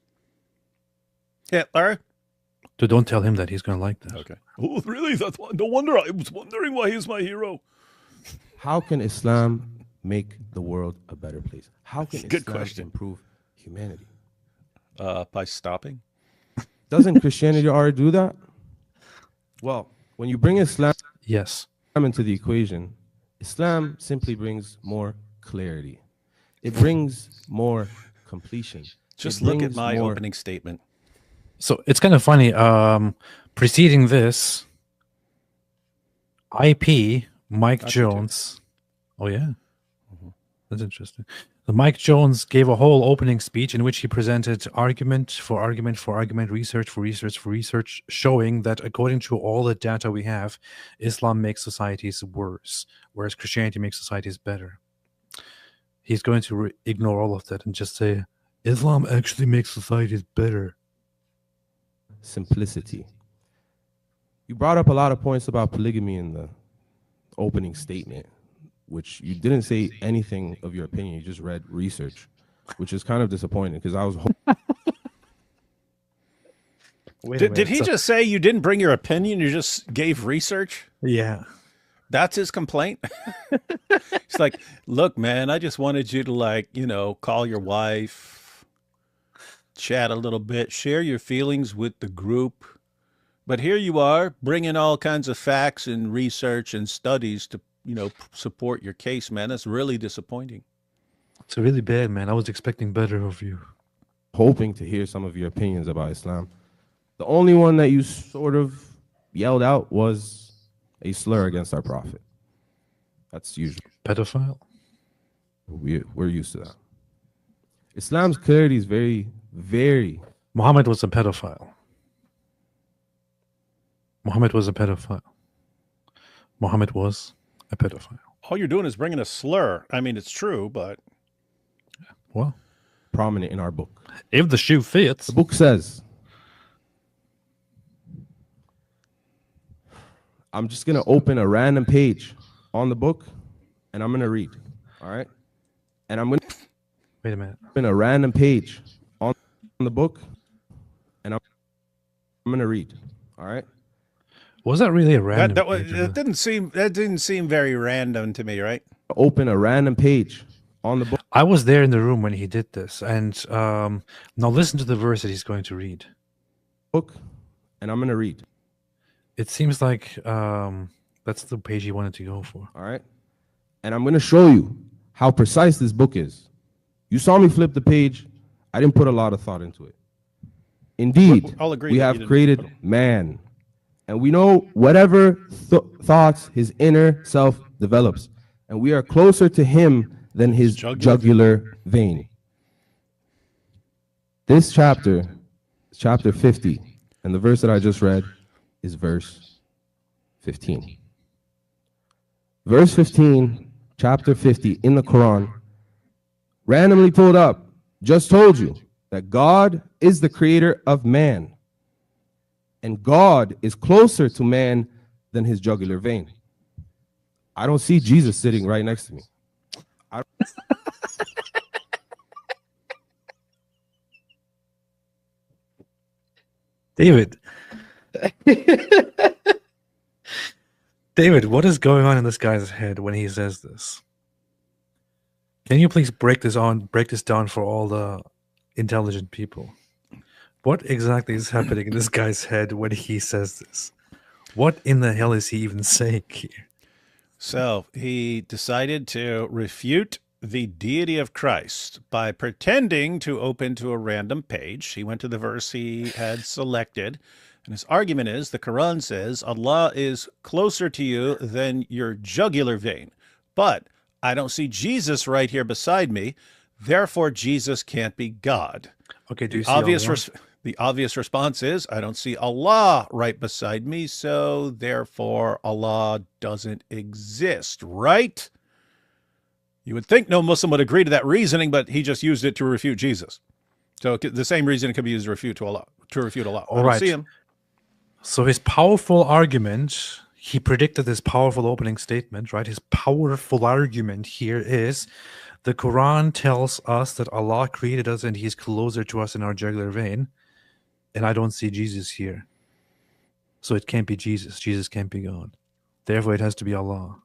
Hitler. So don't tell him that. He's going to like that. Okay. Oh, really? No wonder I was wondering why he's my hero. How can Islam make the world a better place? How can Good Islam question. improve humanity? By stopping? Doesn't Christianity already do that? Well, when you bring Islam Yes. into the equation, Islam simply brings more clarity. It brings more completion. Just It look at brings my more- opening statement. So it's kind of funny. Preceding this, IP Mike That's it too. Jones. Oh yeah, that's interesting. The Mike Jones gave a whole opening speech in which he presented argument for argument for argument, research for research for research, showing that according to all the data we have, Islam makes societies worse, whereas Christianity makes societies better. He's going to ignore all of that and just say Islam actually makes societies better. simplicity. You brought up a lot of points about polygamy in the opening statement, which you didn't say anything of your opinion. You just read research, which is kind of disappointing because I was Did he just say you didn't bring your opinion? You just gave research? Yeah. That's his complaint? It's like, look, man, I just wanted you to call your wife, chat a little bit, share your feelings with the group. But here you are bringing all kinds of facts and research and studies to, support your case, man. That's really disappointing. It's really bad, man. I was expecting better of you. hoping to hear some of your opinions about Islam. The only one that you sort of yelled out was a slur against our prophet. That's usual. Pedophile? We're used to that. Islam's clarity is very, very... Muhammad was a pedophile. Muhammad was a pedophile. Muhammad was a pedophile. All you're doing is bringing a slur. I mean, it's true, but... Well, prominent in our book. if the shoe fits. The book says... I'm just going to open a random page on the book, and I'm going to read. All right? And I'm going to Wait a minute. open a random page on the book, and I'm going to read. All right? Was that really a random? That didn't seem very random to me, right? Open a random page on the book. I was there in the room when he did this, and now listen to the verse that he's going to read. And I'm going to read. It seems like that's the page he wanted to go for. All right. And I'm going to show you how precise this book is. You saw me flip the page. I didn't put a lot of thought into it. Indeed, I'll agree we that have you didn't. created man. And we know whatever thoughts his inner self develops. And we are closer to him than his jugular vein. This chapter, chapter 50, and the verse that I just read is verse 15. Verse 15, chapter 50 in the Quran, randomly pulled up, just told you that God is the creator of man. And God is closer to man than his jugular vein. I don't see Jesus sitting right next to me. David. David, what is going on in this guy's head when he says this? Can you please break this down for all the intelligent people? What exactly is happening in this guy's head when he says this? What in the hell is he even saying here? So he decided to refute the deity of Christ by pretending to open to a random page. He went to the verse he had selected, and his argument is the Quran says Allah is closer to you than your jugular vein, but I don't see Jesus right here beside me, therefore Jesus can't be God. Okay, do you see The obvious response is, I don't see Allah right beside me, so therefore Allah doesn't exist, right? You would think no Muslim would agree to that reasoning, but he just used it to refute Jesus. So the same reason could be used to refute Allah. All right. See him. So his powerful argument, he predicted this powerful opening statement, right? His powerful argument here is the Quran tells us that Allah created us and he's closer to us in our jugular vein. And I don't see Jesus here. So it can't be Jesus. Jesus can't be God. Therefore, it has to be Allah.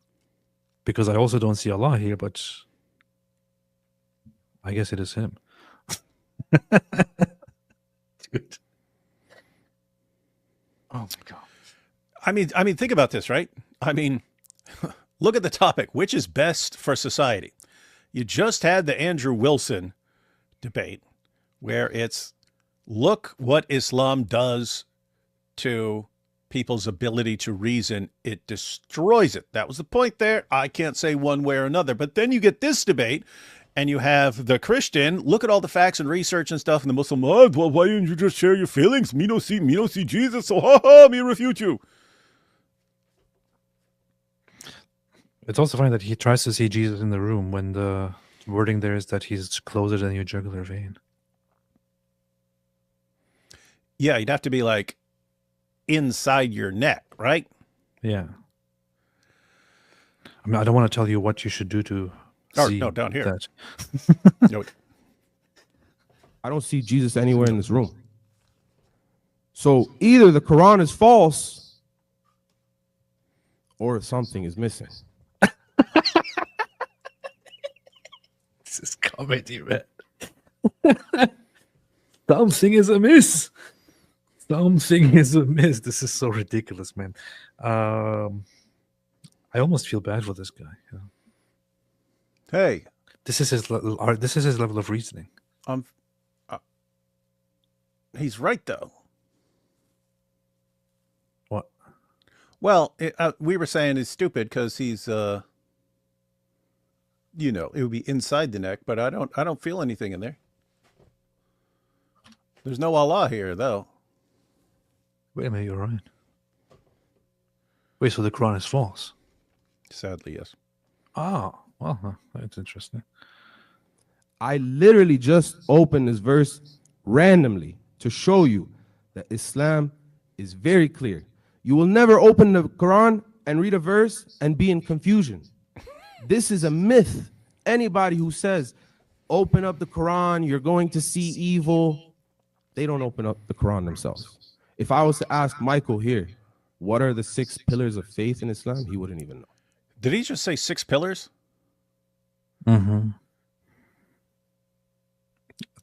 Because I also don't see Allah here, but I guess it is him. Dude. Oh my God. I mean, think about this, right? I mean, look at the topic. Which is best for society? You just had the Andrew Wilson debate where it's, look what Islam does to people's ability to reason. It destroys it. That was the point there. I can't say one way or another. But then you get this debate and you have the Christian, look at all the facts and research and stuff, and the Muslim, oh, well, why didn't you just share your feelings? Me don't see Jesus, so me refute you. It's also funny that he tries to see Jesus in the room when the wording there is that he's closer than your jugular vein. Yeah, you'd have to be like inside your neck, right? Yeah. I mean, I don't want to tell you what you should do to see no, down here. That. No. I don't see Jesus anywhere in this room. So either the Quran is false or something is missing. This is comedy, man. Something is amiss. Something is amiss. This is so ridiculous, man. I almost feel bad for this guy. You know? Hey, This is his level of reasoning. he's right though. What? Well, we were saying he's stupid because he's, it would be inside the neck, but I don't feel anything in there. There's no Allah here though. Wait a minute, you're right. Wait, so the Quran is false? Sadly, yes. Oh, well, that's interesting. I literally just opened this verse randomly to show you that Islam is very clear. You will never open the Quran and read a verse and be in confusion. This is a myth. Anybody who says, open up the Quran, you're going to see evil, they don't open up the Quran themselves. If I was to ask Michael here, what are the 6 pillars of faith in Islam, he wouldn't even know. Did he just say 6 pillars? Mm-hmm.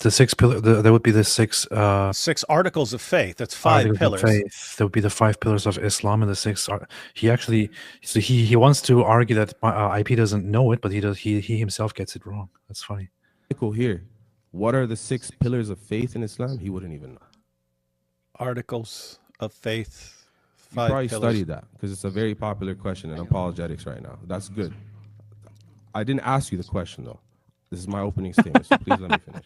The 6 pillars. There would be the 6. 6 articles of faith. That's 5 pillars. Faith. There would be the 5 pillars of Islam, and the 6. He actually, so he wants to argue that IP doesn't know it, but he does. He himself gets it wrong. That's funny. Here, what are the 6 pillars of faith in Islam? He wouldn't even know. Articles of faith. You probably studied that because it's a very popular question in apologetics right now. That's good. I didn't ask you the question though. This is my opening statement, so please let me finish.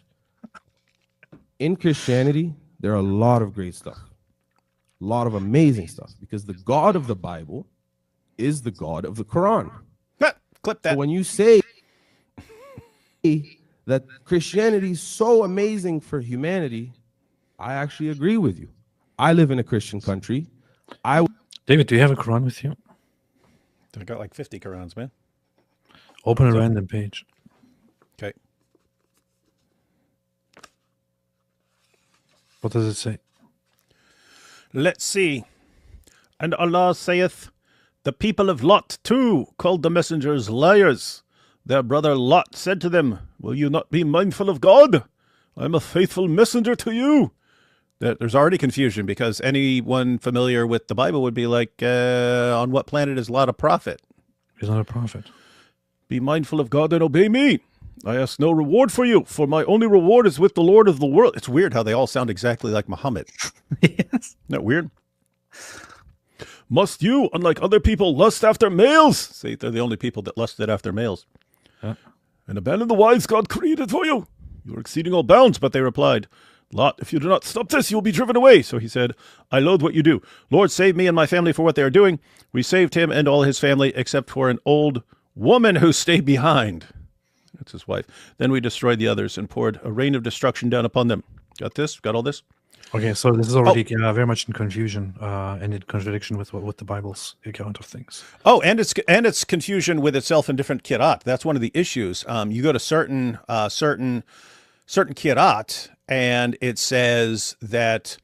In Christianity, there are a lot of great stuff, a lot of amazing stuff, because the God of the Bible is the God of the Quran. Clip that. So when you say that Christianity is so amazing for humanity, I actually agree with you. I live in a Christian country. David, do you have a Quran with you? I got like 50 Qurans, man. Open a random page. Okay. What does it say? Let's see. And Allah saith, the people of Lot too called the messengers liars. Their brother Lot said to them, will you not be mindful of God? I am a faithful messenger to you. There's already confusion because anyone familiar with the Bible would be like, on what planet is Lot a prophet? He's not a prophet. Be mindful of God and obey me. I ask no reward for you, for my only reward is with the Lord of the world. It's weird how they all sound exactly like Muhammad. Yes. Isn't that weird? Must you, unlike other people, lust after males? See, they're the only people that lusted after males. Huh? And abandon the wives God created for you. You are exceeding all bounds. But they replied, Lot, if you do not stop this, you will be driven away. So he said, I loathe what you do. Lord, save me and my family for what they are doing. We saved him and all his family, except for an old woman who stayed behind. That's his wife. Then we destroyed the others and poured a rain of destruction down upon them. Got this? Got all this? Okay, so this is already very much in confusion and in contradiction with the Bible's account of things. Oh, and it's confusion with itself in different kirat. That's one of the issues. You go to certain kirat, and it says that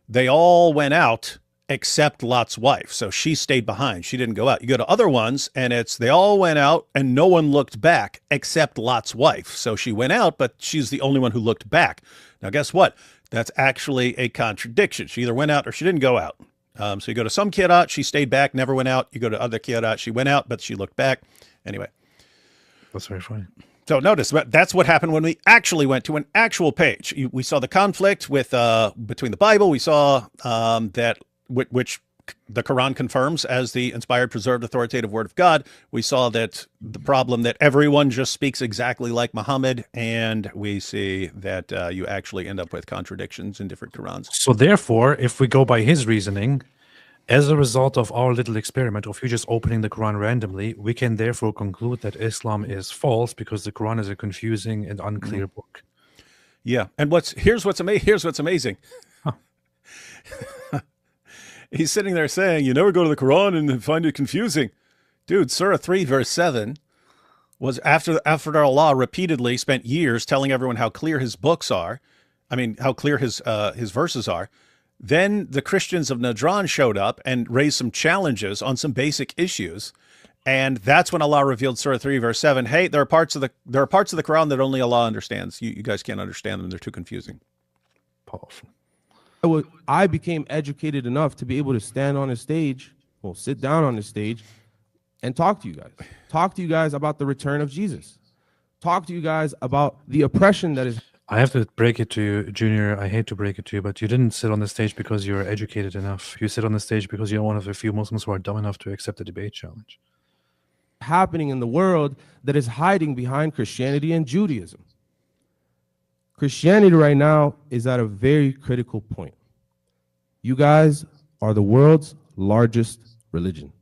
they all went out except Lot's wife. So she stayed behind. She didn't go out. You go to other ones, and it's they all went out, and no one looked back except Lot's wife. So she went out, but she's the only one who looked back. Now, guess what? That's actually a contradiction. She either went out or she didn't go out. So you go to some kirat, she stayed back, never went out. You go to other kirat, she went out, but she looked back. Anyway. That's very funny. So notice, that's what happened when we actually went to an actual page. We saw the conflict with between the Bible. We saw that which the Quran confirms as the inspired, preserved, authoritative word of God. We saw that the problem that everyone just speaks exactly like Muhammad, and we see that you actually end up with contradictions in different Qurans. So therefore, if we go by his reasoning, as a result of our little experiment of you just opening the Quran randomly, we can therefore conclude that Islam is false because the Quran is a confusing and unclear book. Yeah, and here's what's amazing. Huh. He's sitting there saying, you never go to the Quran and find it confusing. Dude, Surah 3, verse 7 was after Allah repeatedly spent years telling everyone how clear his books are. I mean, how clear his verses are. Then the Christians of Najran showed up and raised some challenges on some basic issues. And that's when Allah revealed Surah 3, verse 7. Hey, there are parts of the Quran that only Allah understands. You guys can't understand them. They're too confusing. Powerful. I became educated enough to be able to stand on a stage, sit down on the stage and talk to you guys. Talk to you guys about the return of Jesus. Talk to you guys about the oppression that is. I have to break it to you, Junior. I hate to break it to you, but you didn't sit on the stage because you're educated enough. You sit on the stage because you're one of the few Muslims who are dumb enough to accept the debate challenge. Happening in the world that is hiding behind Christianity and Judaism. Christianity right now is at a very critical point. You guys are the world's largest religion.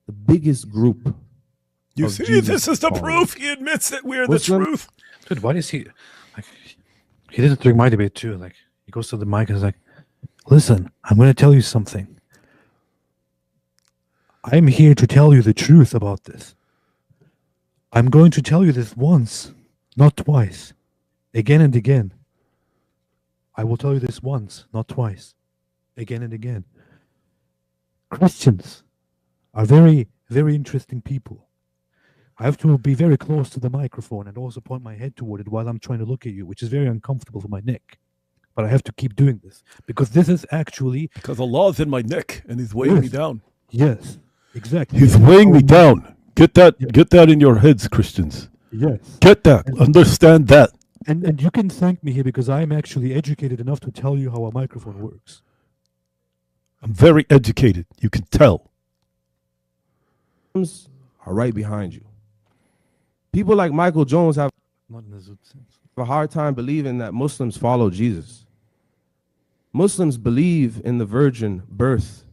The biggest group. You see, this is the proof. He admits that we're the truth. Dude, why does he like? He did it during my debate too. Like, he goes to the mic and is like, "Listen, I'm going to tell you something. I'm here to tell you the truth about this. I'm going to tell you this once, not twice, again and again. I will tell you this once, not twice, again and again. Christians are very, very interesting people. I have to be very close to the microphone and also point my head toward it while I'm trying to look at you, which is very uncomfortable for my neck. But I have to keep doing this because this is actually Because Allah's in my neck and he's weighing me down. yes, exactly. He's weighing me down. Get that in your heads, Christians. Yes, Get that. Understand that. and you can thank me here because I'm actually educated enough to tell you how a microphone works. I'm very educated. You can tell. Muslims are right behind you. People like Michael Jones have Not in the Zoot sense. a hard time believing that Muslims follow Jesus. Muslims believe in the virgin birth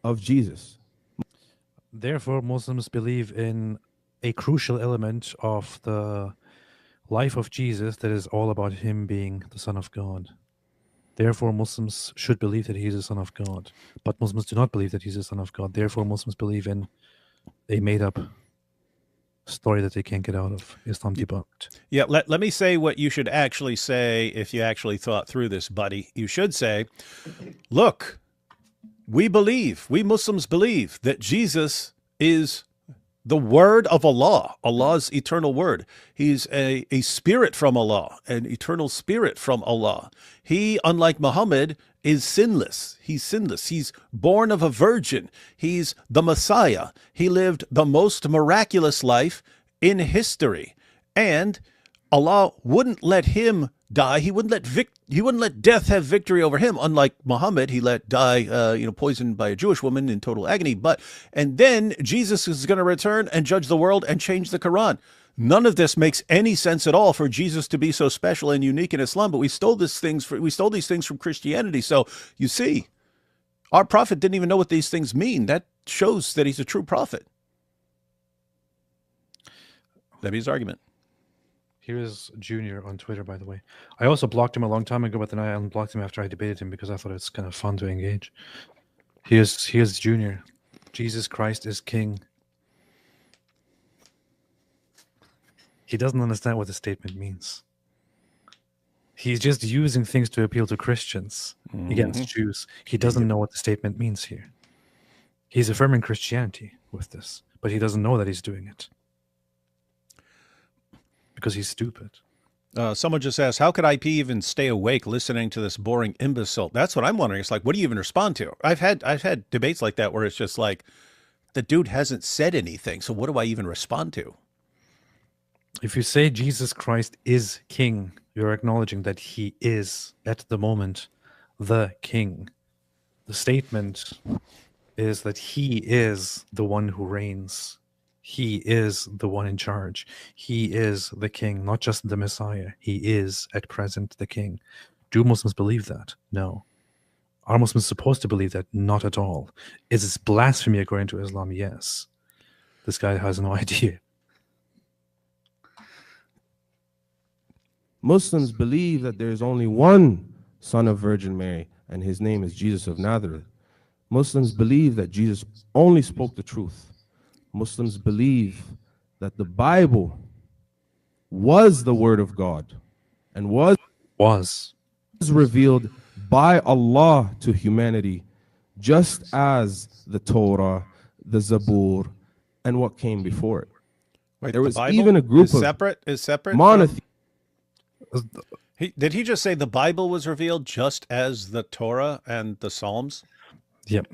of Jesus. Therefore, Muslims believe in a crucial element of the life of Jesus that is all about him being the Son of God. Therefore, Muslims should believe that he is the Son of God. But Muslims do not believe that he's the Son of God. Therefore, Muslims believe in a made-up story that they can't get out of. Islam debunked. Yeah, let me say what you should actually say if you actually thought through this, buddy. You should say, look, we Muslims believe that Jesus is the word of Allah, Allah's eternal word. He's a spirit from Allah, an eternal spirit from Allah. He, unlike Muhammad, is sinless. He's sinless. He's born of a virgin. He's the Messiah. He lived the most miraculous life in history. And Allah wouldn't let him die. He wouldn't let death have victory over him. Unlike Muhammad, he let die, poisoned by a Jewish woman in total agony. And then Jesus is going to return and judge the world and change the Quran. None of this makes any sense at all for Jesus to be so special and unique in Islam. But we stole these things from Christianity. So you see, our prophet didn't even know what these things mean. That shows that he's a true prophet. That'd be his argument. Here's Junior on Twitter, by the way. I also blocked him a long time ago, but then I unblocked him after I debated him because I thought it's kind of fun to engage. Here's Junior. Jesus Christ is king. He doesn't understand what the statement means. He's just using things to appeal to Christians against Jews. He doesn't know what the statement means here. He's affirming Christianity with this, but he doesn't know that he's doing it. Because he's stupid. Someone just asked, how could IP even stay awake listening to this boring imbecile? That's what I'm wondering. It's like, what do you even respond to? I've had debates like that where it's just like, the dude hasn't said anything, so what do I even respond to? If you say Jesus Christ is king, you're acknowledging that he is, at the moment, the king. The statement is that he is the one who reigns. He is the one in charge. He is the king, not just the Messiah. He is, at present, the king. Do Muslims believe that? No. Are Muslims supposed to believe that? Not at all. Is this blasphemy according to Islam? Yes. This guy has no idea. Muslims believe that there is only one son of Virgin Mary, and his name is Jesus of Nazareth. Muslims believe that Jesus only spoke the truth. Muslims believe that the Bible was the word of God and was revealed by Allah to humanity, just as the Torah, the Zabur, and what came before it. Wait, there was Bible even a group of separate monotheists. Did he just say the Bible was revealed just as the Torah and the Psalms? Yep.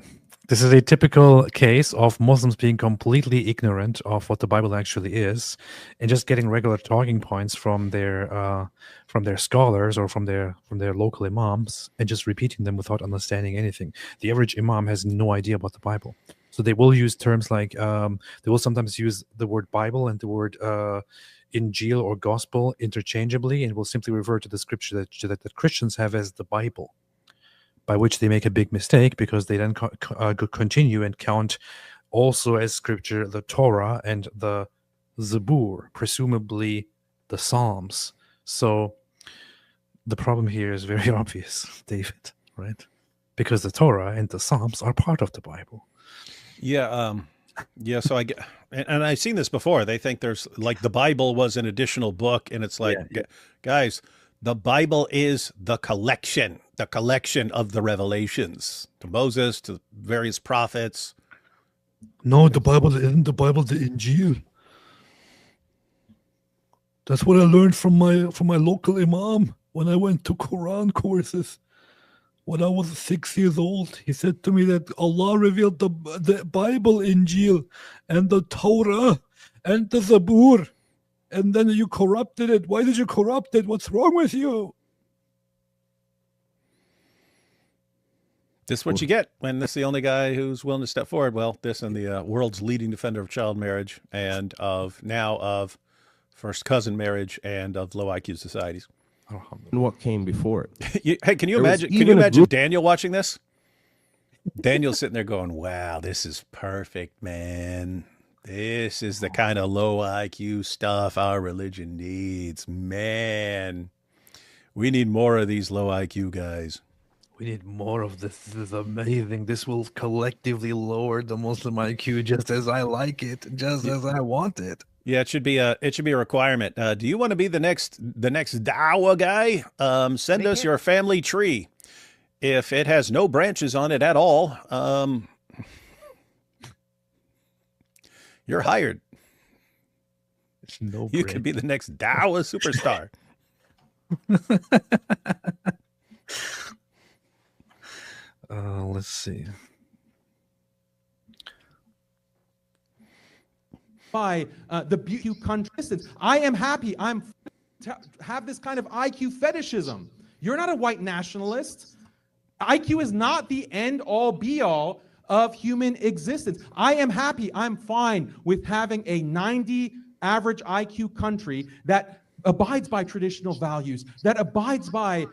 This is a typical case of Muslims being completely ignorant of what the Bible actually is, and just getting regular talking points from their scholars or from their local imams, and just repeating them without understanding anything. The average imam has no idea about the Bible, so they will use terms like they will sometimes use the word Bible and the word Injil or Gospel interchangeably, and will simply refer to the scripture that Christians have as the Bible. By which they make a big mistake, because they then continue and count also as scripture the Torah and the Zabur, presumably the Psalms. So the problem here is very obvious, David, right? Because the Torah and the Psalms are part of the Bible. Yeah, yeah. So I get, and I've seen this before. They think there's like the Bible was an additional book, and it's like, guys, the Bible is the collection. the collection of the revelations to Moses, to various prophets. No, the Bible isn't the Bible, the Injil. That's what I learned from my local imam when I went to Quran courses. When I was 6 years old, he said to me that Allah revealed the Bible, Injil, and the Torah, and the Zabur, and then you corrupted it. Why did you corrupt it? What's wrong with you? This is what you get when this is the only guy who's willing to step forward. Well, this and the world's leading defender of child marriage and of first cousin marriage and of low IQ societies. And what came before it? Hey, can you imagine? Can you imagine Daniel watching this? Daniel's sitting there going, "Wow, this is perfect, man. This is the kind of low IQ stuff our religion needs, man. We need more of these low IQ guys. We need more of this. This is amazing. This will collectively lower the Muslim IQ just as I like it, just as I want it." Yeah, it should be a requirement. Do you want to be the next dawah guy? Send us your family tree. If it has no branches on it at all, you're hired. No, you could be the next dawah superstar. Let's see. By the beauty country. I am happy. Have this kind of IQ fetishism. You're not a white nationalist. IQ is not the end all be all of human existence. I am happy. I'm fine with having a 90 average IQ country that abides by traditional values, that abides by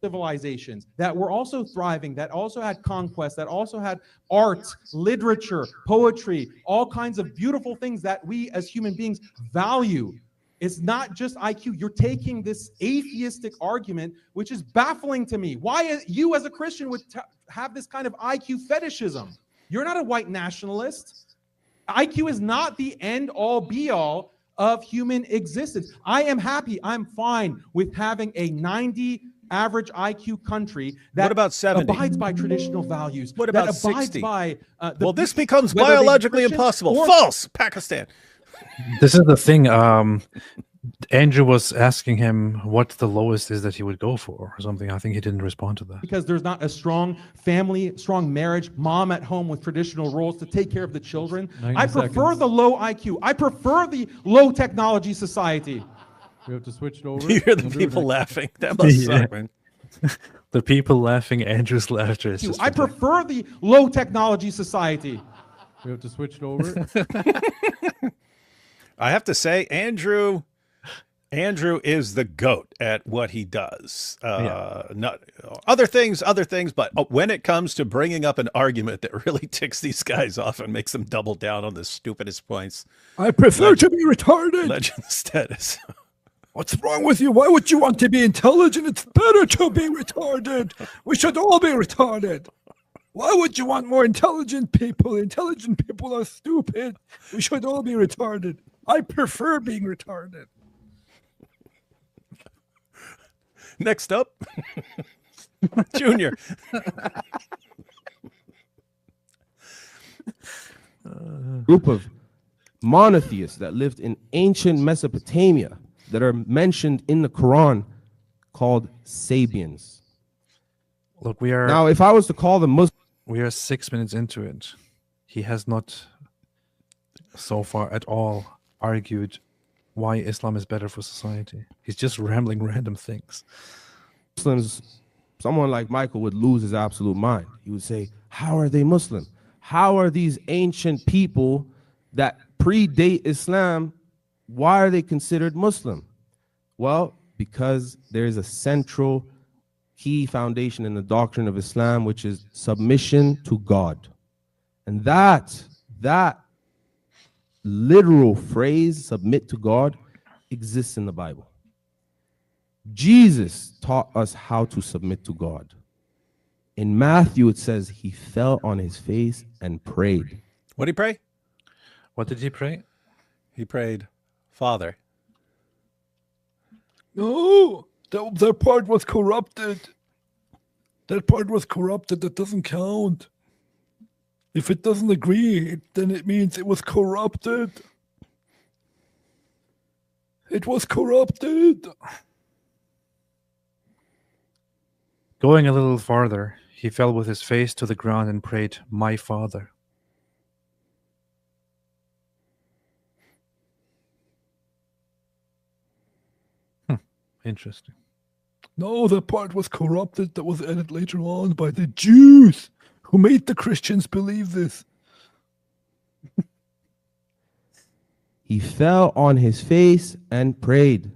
civilizations that were also thriving, that also had conquest, that also had art, literature, poetry, all kinds of beautiful things that we as human beings value. It's not just IQ. You're taking this atheistic argument, which is baffling to me. Why you as a Christian would have this kind of IQ fetishism? You're not a white nationalist. IQ is not the end all be all of human existence. I am happy. I'm fine with having a 90 average IQ country that what about 70? Abides by traditional values. What about that abides 60? By, well, this becomes biologically impossible. False, Pakistan. This is the thing. Andrew was asking him what the lowest is that he would go for or something. I think he didn't respond to that. Because there's not a strong family, strong marriage, mom at home with traditional roles to take care of the children. I prefer the low IQ. I prefer the low technology society. We have to switch it over. You hear the people laughing. That must suck, man. The people laughing, Andrew's laughter is just I prefer the low technology society. We have to switch it over. I have to say, Andrew is the GOAT at what he does. Not other things, but when it comes to bringing up an argument that really ticks these guys off and makes them double down on the stupidest points, I prefer to be retarded. Legend status. What's wrong with you? Why would you want to be intelligent? It's better to be retarded. We should all be retarded. Why would you want more intelligent people? Intelligent people are stupid. We should all be retarded. I prefer being retarded. Next up, Junior. Group of monotheists that lived in ancient Mesopotamia that are mentioned in the Quran called Sabians. Look, we are now. If I was to call them Muslims, we are 6 minutes into it. He has not, so far at all, argued why Islam is better for society. He's just rambling random things. Muslims, someone like Michael would lose his absolute mind. He would say, "How are they Muslim? How are these ancient people that predate Islam? Why are they considered Muslim?" Well, because there is a central key foundation in the doctrine of Islam, which is submission to God. And that literal phrase, submit to God, exists in the Bible. Jesus taught us how to submit to God. In Matthew, it says he fell on his face and prayed. What did he pray? What did he pray? He prayed, Father. No, that part was corrupted. That part was corrupted. That doesn't count. If it doesn't agree, then it means it was corrupted. It was corrupted. Going a little farther, he fell with his face to the ground and prayed, "My Father." Interesting. No, that part was corrupted. That was added later on by the Jews who made the Christians believe this. He fell on his face and prayed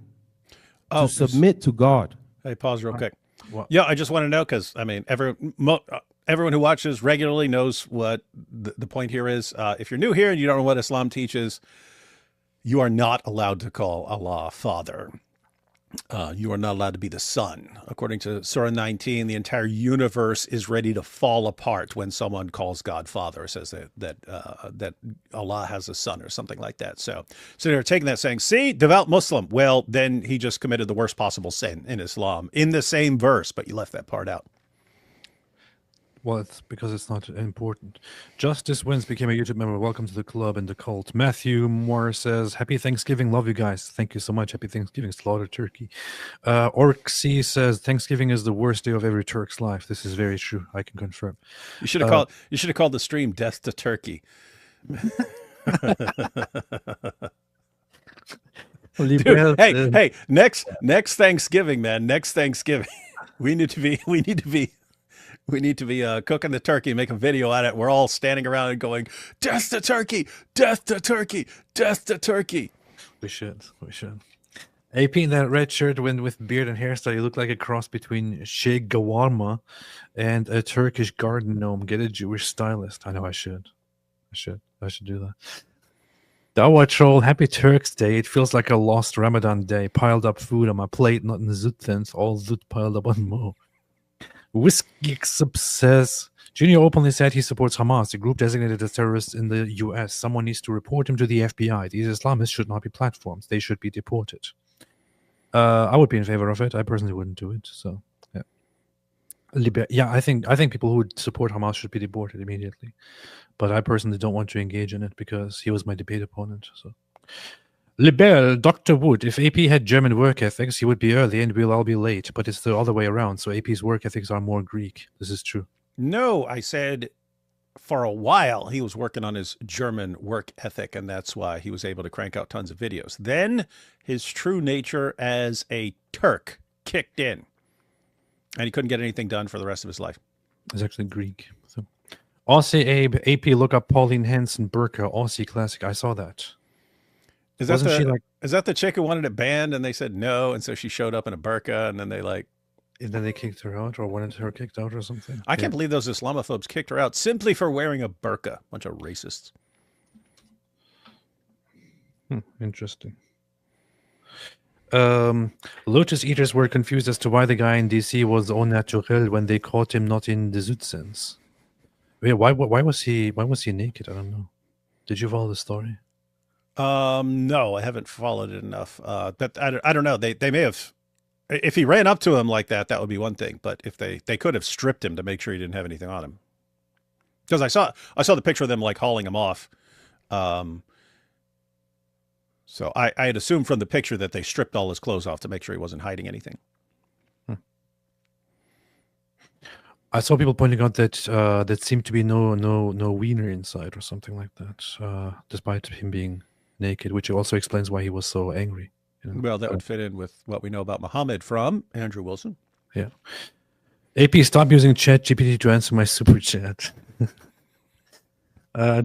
Oh, to submit to God. Hey, pause real quick. What? Yeah, I just want to know because I mean, everyone who watches regularly knows what the point here is. If you're new here and you don't know what Islam teaches, you are not allowed to call Allah Father. You are not allowed to be the son. According to Surah 19, the entire universe is ready to fall apart when someone calls God Father or says that Allah has a son or something like that. So they're taking that saying, see, devout Muslim. Well, then he just committed the worst possible sin in Islam in the same verse, but you left that part out. Well, it's because it's not important. Justice Wins became a YouTube member. Welcome to the club and the cult. Matthew Moore says, "Happy Thanksgiving. Love you guys. Thank you so much. Happy Thanksgiving. Slaughter turkey." Orc says, "Thanksgiving is the worst day of every Turk's life." This is very true. I can confirm. You should have called the stream "Death to Turkey." Dude, hey, next Thanksgiving, man. Next Thanksgiving, we need to be cooking the turkey, make a video at it. We're all standing around and going, "Death to turkey, death to turkey, death to turkey." We should. AP in that red shirt with beard and hairstyle, you look like a cross between Che Guevara and a Turkish garden gnome. Get a Jewish stylist. I know I should. I should do that. Dawa Troll, happy Turks Day. It feels like a lost Ramadan day. Piled up food on my plate, not in Zuttens. All Zut piled up on Mo. Whiskey says, Junior openly said he supports Hamas, a group designated as terrorists in the US. Someone needs to report him to the FBI. These Islamists should not be platforms. They should be deported. I would be in favor of it. I personally wouldn't do it. So, yeah. I think people who would support Hamas should be deported immediately. But I personally don't want to engage in it because he was my debate opponent. So, Libel, Dr. Wood, if AP had German work ethics, he would be early and we'll all be late. But it's the other way around. So AP's work ethics are more Greek. This is true. No, I said for a while he was working on his German work ethic, and that's why he was able to crank out tons of videos. Then his true nature as a Turk kicked in, and he couldn't get anything done for the rest of his life. It's actually Greek. So, Aussie Abe, AP, look up Pauline Hanson Burqa, Aussie classic. I saw that. Is that the chick who wanted it banned and they said no, and so she showed up in a burqa and then they kicked her out or wanted her kicked out or something? I can't believe those Islamophobes kicked her out simply for wearing a burqa. Bunch of racists. Interesting. Lotus Eaters were confused as to why the guy in DC was au naturel when they caught him not in the Zutzens. Yeah, why was he naked? I don't know. Did you follow the story? No, I haven't followed it enough. But I don't know. They may have, if he ran up to him like that, that would be one thing. But if they could have stripped him to make sure he didn't have anything on him. Because I saw the picture of them like hauling him off. So I had assumed from the picture that they stripped all his clothes off to make sure he wasn't hiding anything. I saw people pointing out that that seemed to be no wiener inside or something like that, despite him being naked, which also explains why he was so angry. You know? Well, that would fit in with what we know about Muhammad from Andrew Wilson. Yeah. AP, stop using ChatGPT to answer my super chat.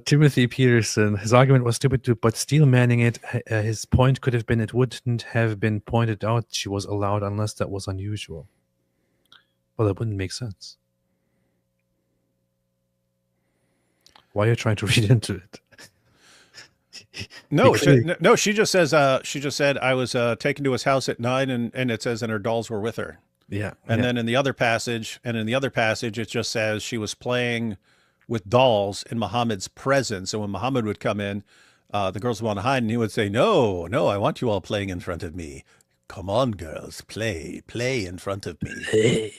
Timothy Peterson, his argument was stupid too, but still manning it. His point could have been it wouldn't have been pointed out she was allowed unless that was unusual. Well, that wouldn't make sense. Why are you trying to read into it? No, she just says she just said I was taken to his house at 9 and it says and her dolls were with her. Yeah. And then in the other passage, it just says she was playing with dolls in Muhammad's presence. And when Muhammad would come in, the girls would want to hide and he would say, No, I want you all playing in front of me. Come on, girls, play in front of me.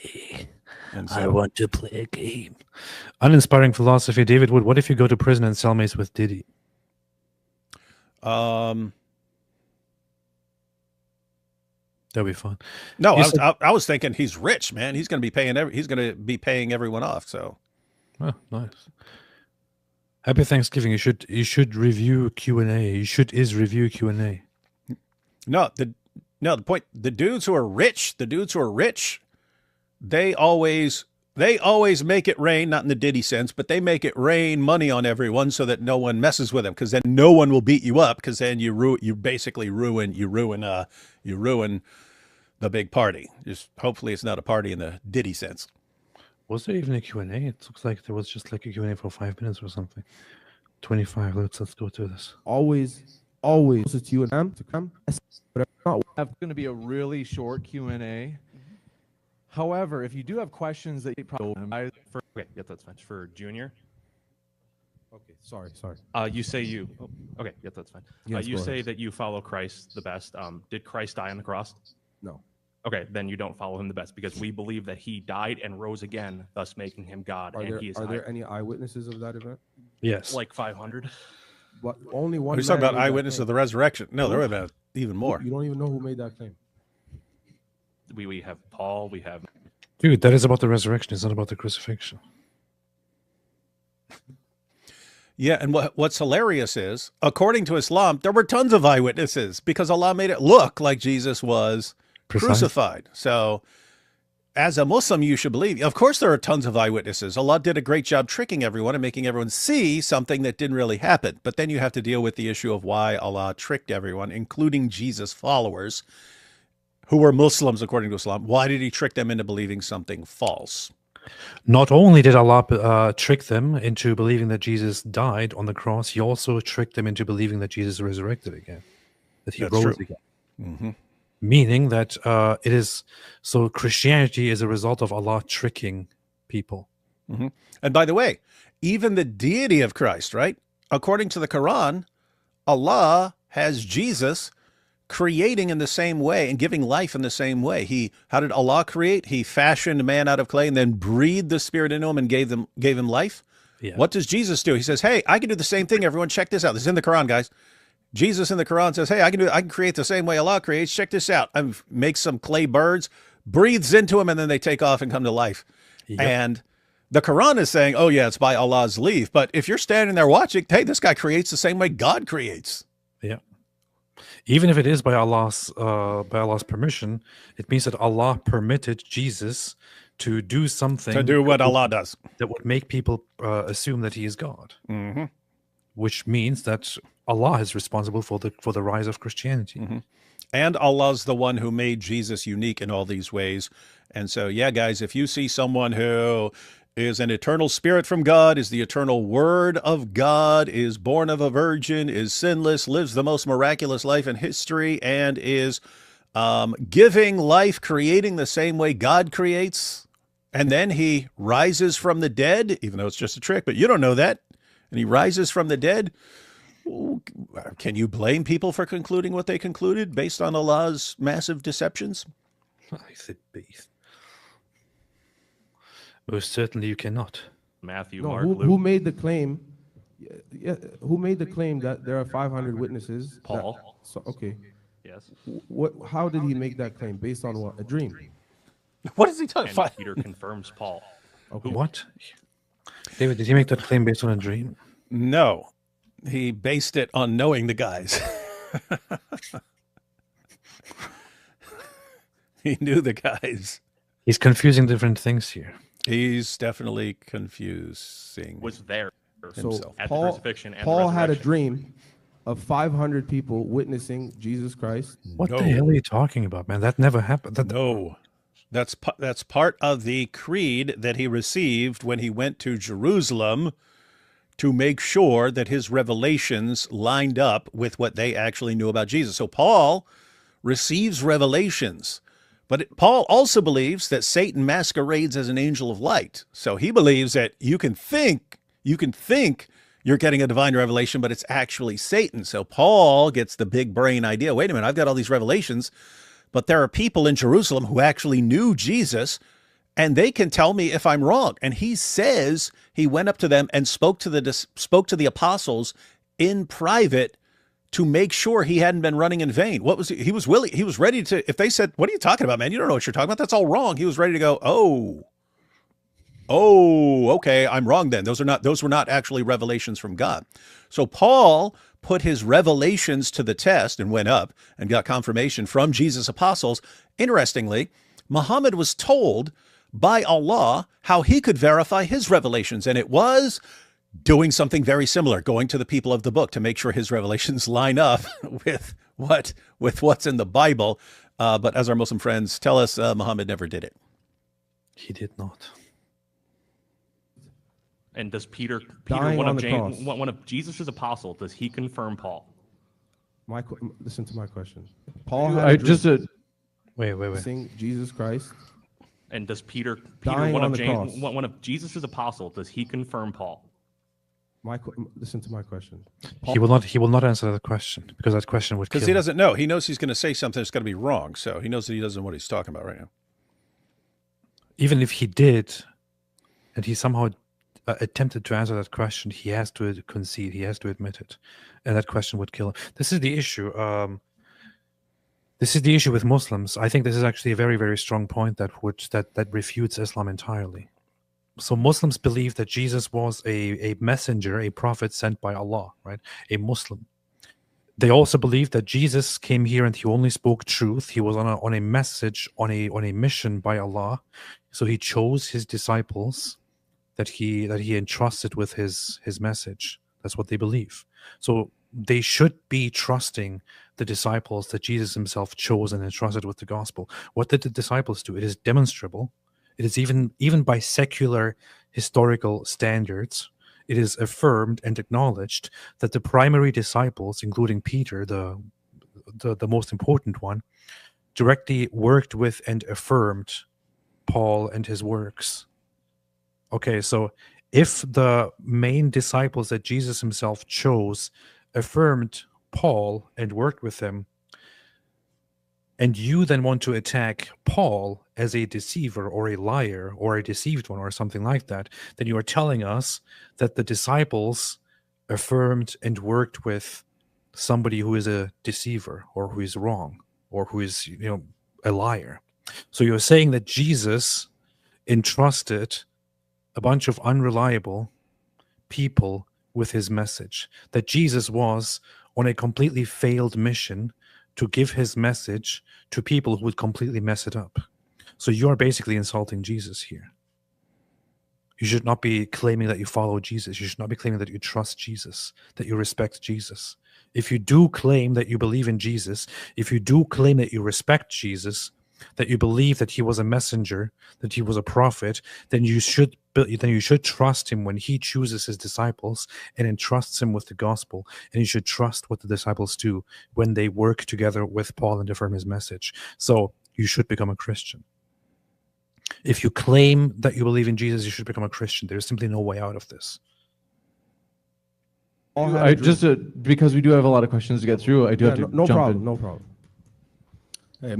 And I so, want to play a game. Uninspiring philosophy. David Wood, what if you go to prison and cellmates with Diddy? um, That'd be fun. no, You said- I was thinking he's rich, man. He's going to be paying everyone off. So, Oh, nice. Happy Thanksgiving. You should review Q&A. You should review Q&A. the point, the dudes who are rich, they always make it rain, not in the Diddy sense, but they make it rain money on everyone so that no one messes with them, because then no one will beat you up, because then you basically ruin the big party. Just hopefully it's not a party in the Diddy sense. Was there even a Q&A? It looks like there was just like a Q&A for 5 minutes or something. 25. Let's go to this. Always it's you and them to come. But It's going to be a really short Q&A. However, if you do have questions that you probably Okay, yeah, that's fine. For Junior, okay, sorry. you say you. Oh, okay, yeah, that's fine. Yes, You go say ahead. that you follow Christ the best. Did Christ die on the cross? No. Okay, then you don't follow him the best, because we believe that he died and rose again, thus making him God. Are there any eyewitnesses of that event? Yes. like 500? But only one. We're talking man about made that eyewitness claim. of the resurrection. No, there were about even more. You don't even know who made that claim. We have Paul. We have. Dude, that is about the resurrection. It's not about the crucifixion. Yeah, and what's hilarious is, according to Islam, there were tons of eyewitnesses because Allah made it look like Jesus was crucified. So, as a Muslim, you should believe. Of course, there are tons of eyewitnesses. Allah did a great job tricking everyone and making everyone see something that didn't really happen. But then you have to deal with the issue of why Allah tricked everyone, including Jesus' followers, who were Muslims according to Islam. Why did he trick them into believing something false? Not only did Allah trick them into believing that Jesus died on the cross, he also tricked them into believing that Jesus resurrected again, that he That's rose true. again. Mm-hmm. Meaning that Christianity is a result of Allah tricking people. Mm-hmm. And by the way, even the deity of Christ, right? According to the Quran, Allah has Jesus creating in the same way and giving life in the same way. How did Allah create? He fashioned man out of clay and then breathed the spirit into him and gave him life. Yeah. What does Jesus do? He says, hey, I can do the same thing. Everyone check this out. This is in the Quran, guys. Jesus in the Quran says, hey, I can create the same way Allah creates. Check this out. I make some clay birds, breathes into them, and then they take off and come to life. Yep. And the Quran is saying, oh yeah, it's by Allah's leave. But if you're standing there watching, hey, this guy creates the same way God creates. Yeah. Even if it is by Allah's permission, it means that Allah permitted Jesus to do something To do what Allah does. that would make people assume that he is God, Mm-hmm. which means that Allah is responsible for the rise of Christianity. Mm-hmm. And Allah's the one who made Jesus unique in all these ways. And so, yeah, guys, if you see someone who is an eternal spirit from God, is the eternal word of God, is born of a virgin, is sinless, lives the most miraculous life in history, and is giving life, creating the same way God creates, and then he rises from the dead, even though it's just a trick, but you don't know that, and he rises from the dead, can you blame people for concluding what they concluded based on Allah's massive deceptions? I said beast. Most certainly you cannot. Matthew, No, Mark, who Luke, made the claim? Yeah, who made the claim that there are 500 witnesses? Paul. Okay. Yes. What? How did he make that claim? Based on what? A dream. What is he talking And about? Peter confirms Paul. Okay. What? David, did he make that claim based on a dream? No, he based it on knowing the guys. He knew the guys. He's confusing different things here. He's definitely confusing. Was there So himself. at the Paul, crucifixion and Paul the had a resurrection. dream of 500 people witnessing Jesus Christ. What No. the hell are you talking about, man? That never happened. No, that's part of the creed that he received when he went to Jerusalem to make sure that his revelations lined up with what they actually knew about Jesus. So Paul receives revelations, but Paul also believes that Satan masquerades as an angel of light. So he believes that you can think you're getting a divine revelation, but it's actually Satan. So Paul gets the big brain idea. Wait a minute, I've got all these revelations, but there are people in Jerusalem who actually knew Jesus, and they can tell me if I'm wrong. And he says he went up to them and spoke to the apostles in private to make sure he hadn't been running in vain. What was he was willing, he was ready to, if they said, "What are you talking about, man? You don't know what you're talking about. That's all wrong." He was ready to go, "Oh, okay, I'm wrong then. Those were not actually revelations from God." So Paul put his revelations to the test and went up and got confirmation from Jesus' apostles. Interestingly, Muhammad was told by Allah how he could verify his revelations, and it was doing something very similar, going to the people of the book to make sure his revelations line up with what's in the Bible. But as our Muslim friends tell us, Muhammad never did it. He did not. And does Peter Dying one on of the James, cross. one of Jesus' apostles, does he confirm Paul? Listen to my question. Paul had Wait. sing Jesus Christ. And does Peter Dying one on of the James, cross. one of Jesus' apostles, does he confirm Paul? Listen to my question. He will not answer that question, because that question would kill Because he him. doesn't know. He knows he's going to say something that's going to be wrong. So he knows that he doesn't know what he's talking about right now. Even if he did, and he somehow attempted to answer that question, he has to concede, he has to admit it, and that question would kill him. This is the issue. This is the issue with Muslims. I think this is actually a very, very strong point that refutes Islam entirely. So Muslims believe that Jesus was a messenger, a prophet sent by Allah, right? A Muslim. They also believe that Jesus came here and he only spoke truth. He was on a message, on a mission by Allah. So he chose his disciples that he entrusted with his message. That's what they believe. So they should be trusting the disciples that Jesus himself chose and entrusted with the gospel. What did the disciples do? It is demonstrable. It is even by secular historical standards, it is affirmed and acknowledged that the primary disciples, including Peter, the most important one, directly worked with and affirmed Paul and his works. Okay, so if the main disciples that Jesus himself chose affirmed Paul and worked with him, and you then want to attack Paul as a deceiver or a liar or a deceived one or something like that, then you are telling us that the disciples affirmed and worked with somebody who is a deceiver or who is wrong or who is, a liar. So you're saying that Jesus entrusted a bunch of unreliable people with his message, that Jesus was on a completely failed mission to give his message to people who would completely mess it up. So you're basically insulting Jesus here. You should not be claiming that you follow Jesus. You should not be claiming that you trust Jesus, that you respect Jesus. If you do claim that you believe in Jesus, if you do claim that you respect Jesus, that you believe that he was a messenger, that he was a prophet, then you should trust him when he chooses his disciples and entrusts him with the gospel. And you should trust what the disciples do when they work together with Paul and affirm his message. So you should become a Christian. If you claim that you believe in Jesus, you should become a Christian. There's simply no way out of this. Because we do have a lot of questions to get through, I do have to no jump problem, in. no problem. Hey,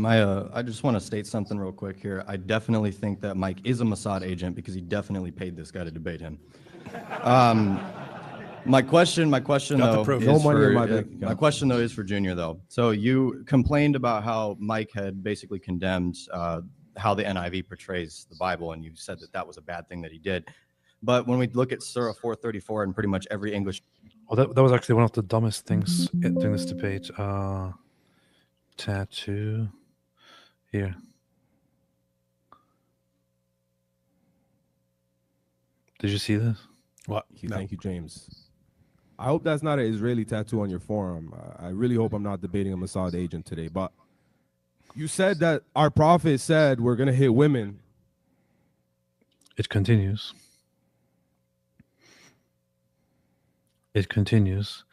I just want to state something real quick here. I definitely think that Mike is a Mossad agent because he definitely paid this guy to debate him. My question though my question though is for Junior though. So you complained about how Mike had basically condemned how the NIV portrays the Bible, and you said that was a bad thing that he did. But when we look at Surah 434 and pretty much every English, well, that was actually one of the dumbest things during this debate. Tattoo here. Did you see this? What? Thank you, James. I hope that's not an Israeli tattoo on your forearm. I really hope I'm not debating a Mossad agent today. But you said that our prophet said we're going to hit women. It continues. It continues.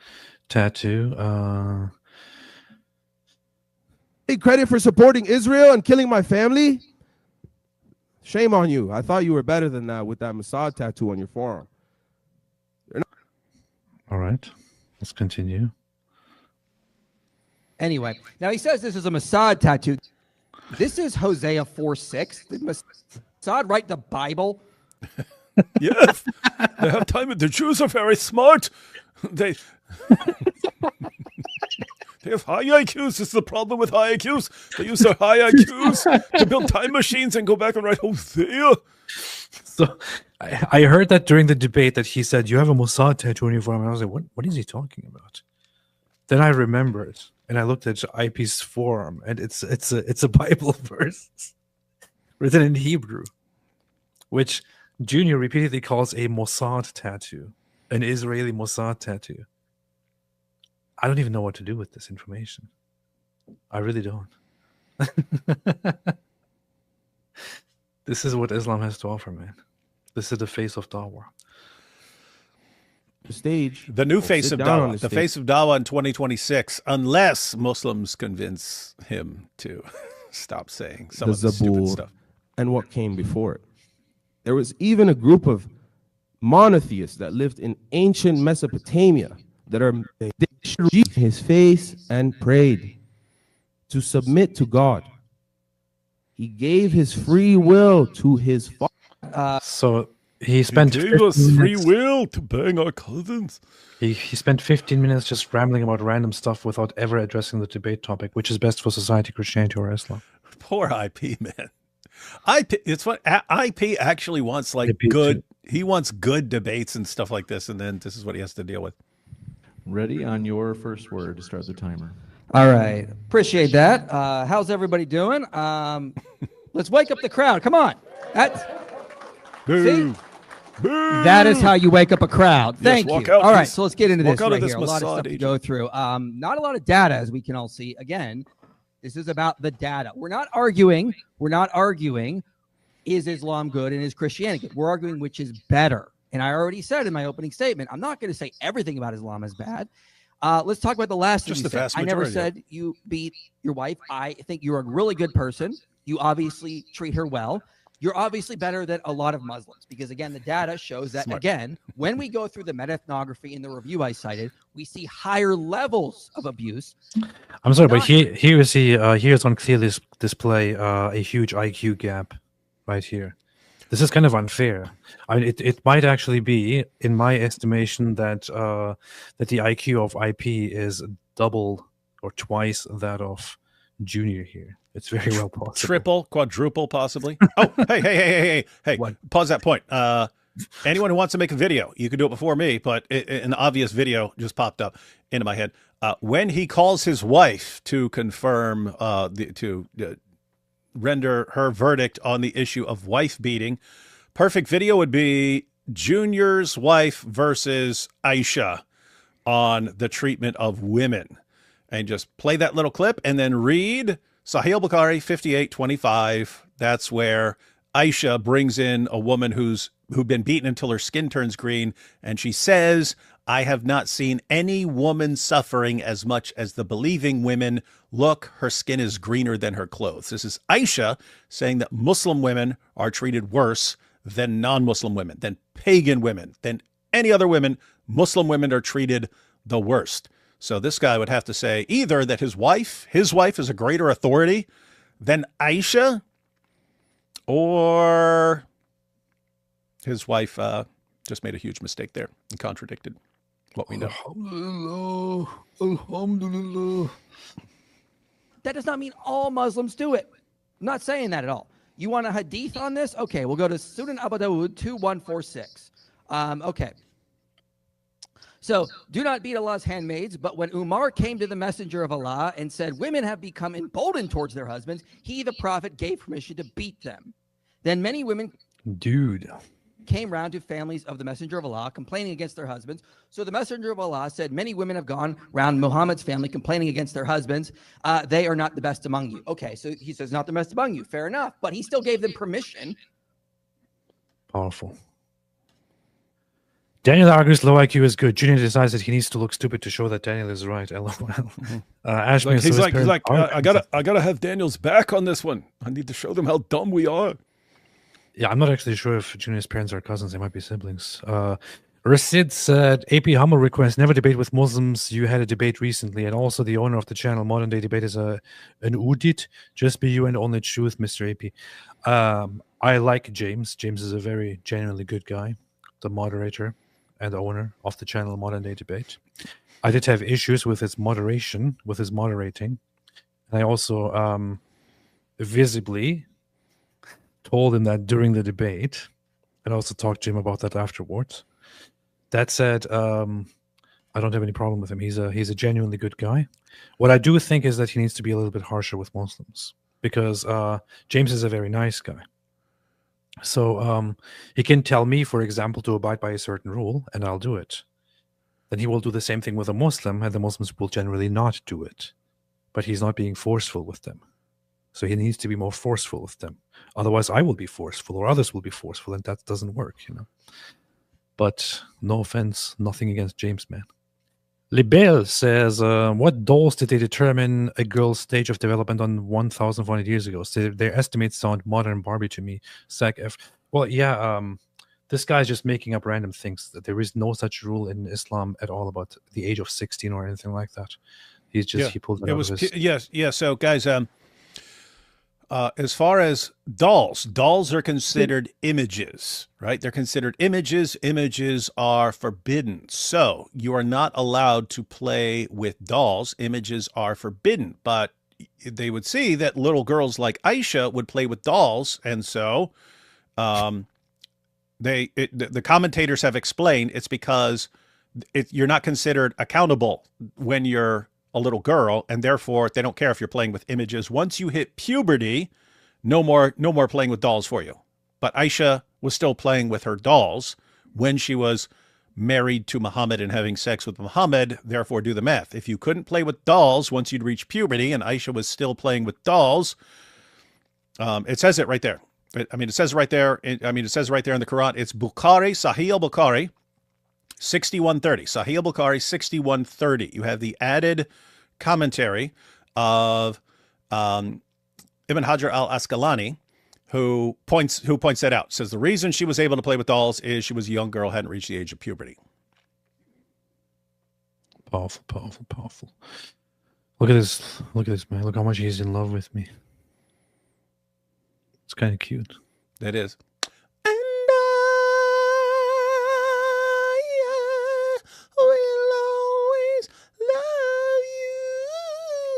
Tattoo. Take credit for supporting Israel and killing my family? Shame on you. I thought you were better than that with that Mossad tattoo on your forearm. All right. Let's continue. Anyway, now he says this is a Mossad tattoo. This is Hosea 4:6. Mossad write the Bible? Yes, they have time. The Jews are very smart. They have high IQs. This is the problem with high IQs. They use their high IQs to build time machines and go back and write Hosea. So I heard that during the debate that he said, you have a Mossad tattoo on your forearm. And I was like, what is he talking about? Then I remembered, and I looked at IP's forearm, and it's a Bible verse written in Hebrew, which Junior repeatedly calls a Mossad tattoo, an Israeli Mossad tattoo. I don't even know what to do with this information. I really don't. This is what Islam has to offer, man. This is the face of Dawah. The stage. The new face of Dawah. The face of Dawah in 2026, unless Muslims convince him to stop saying some of the stupid stuff. And what came before it. There was even a group of monotheists that lived in ancient Mesopotamia that are his face and prayed to submit to God. He gave his free will to his father. So he spent. He gave us free will to bang our cousins. He spent 15 minutes just rambling about random stuff without ever addressing the debate topic, which is best for society, Christianity, or Islam. Poor IP, man. It's what IP actually wants, like good. He wants good debates and stuff like this, and then this is what he has to deal with. Ready on your first word to start the timer. All right. Appreciate that. How's everybody doing? Let's wake up the crowd. Come on. That's, see? That is how you wake up a crowd. Thank you. All right. So let's get into this right here. A lot of stuff to go through. Not a lot of data, as we can all see. Again, this is about the data. We're not arguing. Is Islam good and is Christianity good? We're arguing which is better. And I already said in my opening statement, I'm not going to say everything about Islam is bad. Let's talk about the last thing you said. I never said you beat your wife. I think you're a really good person. You obviously treat her well. You're obviously better than a lot of Muslims because, again, the data shows that, again, when we go through the meta-ethnography in the review I cited, we see higher levels of abuse. I'm sorry, but here is on clear display a huge IQ gap right here. This is kind of unfair. I mean, it might actually be, in my estimation, that the IQ of IP is double or twice that of Junior here. It's very well possible. Triple, quadruple, possibly. Oh, hey! What? Pause that point. Anyone who wants to make a video, you can do it before me, but an obvious video just popped up into my head. When he calls his wife to confirm, render her verdict on the issue of wife beating, perfect video would be Junior's wife versus Aisha on the treatment of women. And just play that little clip and then read Sahih Bukhari 58:25. That's where Aisha brings in a woman who'd been beaten until her skin turns green, and she says, I have not seen any woman suffering as much as the believing women. Look, her skin is greener than her clothes. This is Aisha saying that Muslim women are treated worse than non-Muslim women, than pagan women, than any other women. Muslim women are treated the worst. So this guy would have to say either that his wife is a greater authority than Aisha, or his wife just made a huge mistake there and contradicted what we know. Alhamdulillah. That does not mean all Muslims do it. I'm not saying that at all. You want a hadith on this? Okay, we'll go to Sunan Abu Dawud 2146. Okay. So, do not beat Allah's handmaids, but when Umar came to the messenger of Allah and said, women have become emboldened towards their husbands, he, the prophet, gave permission to beat them. Then many women came round to families of the messenger of Allah complaining against their husbands. So the messenger of Allah said, many women have gone round Muhammad's family complaining against their husbands. They are not the best among you. Okay, so he says not the best among you. Fair enough. But he still gave them permission. Powerful. Daniel argues low IQ is good. Junior decides that he needs to look stupid to show that Daniel is right. LOL. He's like, I gotta have Daniel's back on this one. I need to show them how dumb we are. Yeah, I'm not actually sure if Junior's parents are cousins. They might be siblings. Rasid said, AP humble request, never debate with Muslims. You had a debate recently, and also the owner of the channel, Modern Day Debate, is an Udit. Just be you and only truth, Mr. AP. I like James. James is a very genuinely good guy, the moderator and owner of the channel Modern Day Debate. I did have issues with his moderation, with his moderating. And I also visibly told him that during the debate, and also talked to him about that afterwards. That said, I don't have any problem with him. He's a genuinely good guy. What I do think is that he needs to be a little bit harsher with Muslims, because James is a very nice guy. So he can tell me, for example, to abide by a certain rule, and I'll do it. Then he will do the same thing with a Muslim, and the Muslims will generally not do it. But he's not being forceful with them. So he needs to be more forceful with them. Otherwise, I will be forceful, or others will be forceful, and that doesn't work, you know. But no offense, nothing against James, man. Libel says, what dolls did they determine a girl's stage of development on 1,400 years ago? So their estimates sound modern Barbie to me. Sac F. Well, yeah, this guy's just making up random things. There is no such rule in Islam at all about the age of 16 or anything like that. He's just, he pulled it out of his... Yes. So, guys, as far as dolls are considered images, right? They're considered images. Images are forbidden. So you are not allowed to play with dolls. Images are forbidden. But they would see that little girls like Aisha would play with dolls. And so the commentators have explained it's because you're not considered accountable when you're a little girl, and therefore they don't care if you're playing with images. Once you hit puberty, no more playing with dolls for you. But Aisha was still playing with her dolls when she was married to Muhammad and having sex with Muhammad. Therefore, do the math. If you couldn't play with dolls once you'd reach puberty, and Aisha was still playing with dolls, it says it right there. It says right there. It says right there in the Quran. It's Bukhari, Sahih al-Bukhari, 6130. Sahih al-Bukhari 6130. You have the added commentary of Ibn Hajar al-Asqalani, who points that out. Says the reason she was able to play with dolls is she was a young girl, hadn't reached the age of puberty. Powerful, powerful, powerful. Look at this man. Look how much he's in love with me. It's kind of cute. That is.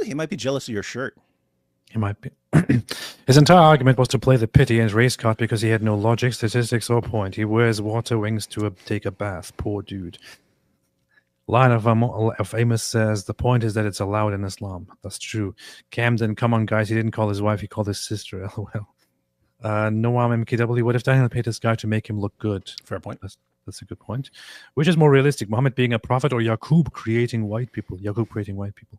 He might be jealous of your shirt. He might be. His entire argument was to play the pity and race card because he had no logic, statistics, or point. He wears water wings to take a bath. Poor dude. Line of Amos says, the point is that it's allowed in Islam. That's true. Camden, come on, guys. He didn't call his wife. He called his sister. LOL. Noam MKW, what if Daniel paid this guy to make him look good? Fair point. That's a good point. Which is more realistic, Muhammad being a prophet or Yaqub creating white people? Yaqub creating white people.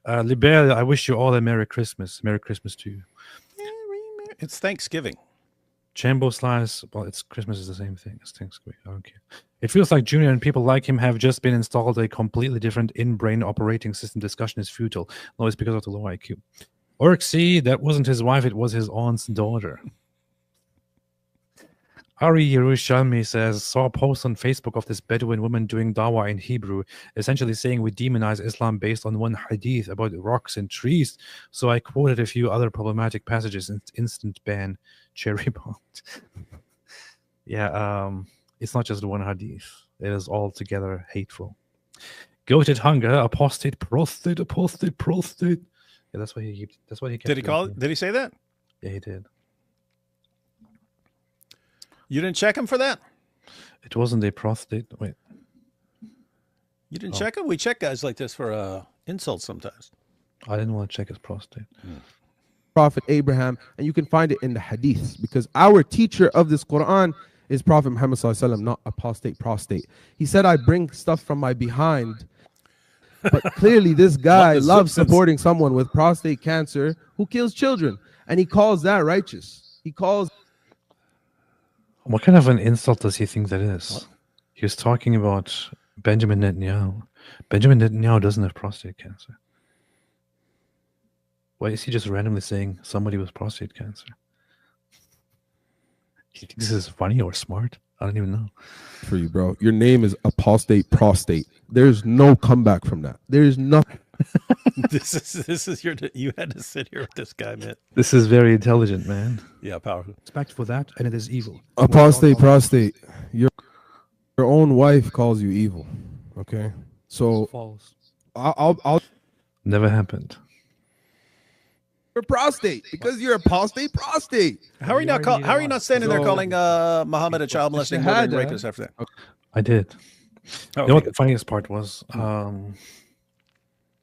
Libel, I wish you all a Merry Christmas. Merry Christmas to you. It's Thanksgiving. Chambo Slice, well, it's Christmas is the same thing as Thanksgiving. I don't care. It feels like Junior and people like him have just been installed a completely different in-brain operating system. Discussion is futile. No, it's because of the low IQ. Orksy, that wasn't his wife, it was his aunt's daughter. Ari Yerushalmi says, saw a post on Facebook of this Bedouin woman doing dawah in Hebrew, essentially saying we demonize Islam based on one hadith about rocks and trees. So I quoted a few other problematic passages and instant ban, cherry bombed. Yeah, it's not just one hadith. It is altogether hateful. Goated hunger, apostate prostate. Yeah, that's what he kept. Did he call it? Did he say that? Yeah, he did. You didn't check him for that? It wasn't a prostate. Wait. You didn't check him? We check guys like this for insults sometimes. I didn't want to check his prostate. Prophet Abraham, and you can find it in the hadiths, because our teacher of this Quran is Prophet Muhammad sallallahu alaihi wasallam, not apostate prostate. He said, I bring stuff from my behind. But clearly this guy loves supporting someone with prostate cancer who kills children, and he calls that righteous. He calls... What kind of an insult does he think that is? What? He was talking about Benjamin Netanyahu. Benjamin Netanyahu doesn't have prostate cancer. Why is he just randomly saying somebody with prostate cancer? You think this is funny or smart? I don't even know. For you, bro. Your name is Apostate Prostate. There's no comeback from that. There's nothing. This is you had to sit here with this guy, man. This is very intelligent, man. Yeah, powerful. Respect for that, and it is evil. Apostate, prostate. Your own wife calls you evil. Okay, so False. I'll Never happened. you're prostate because you're apostate prostate. How are you not already how are you not standing there So- calling Muhammad a child molesting murdering Shahada. rapist after that? I did. Oh, You know what the funniest part was?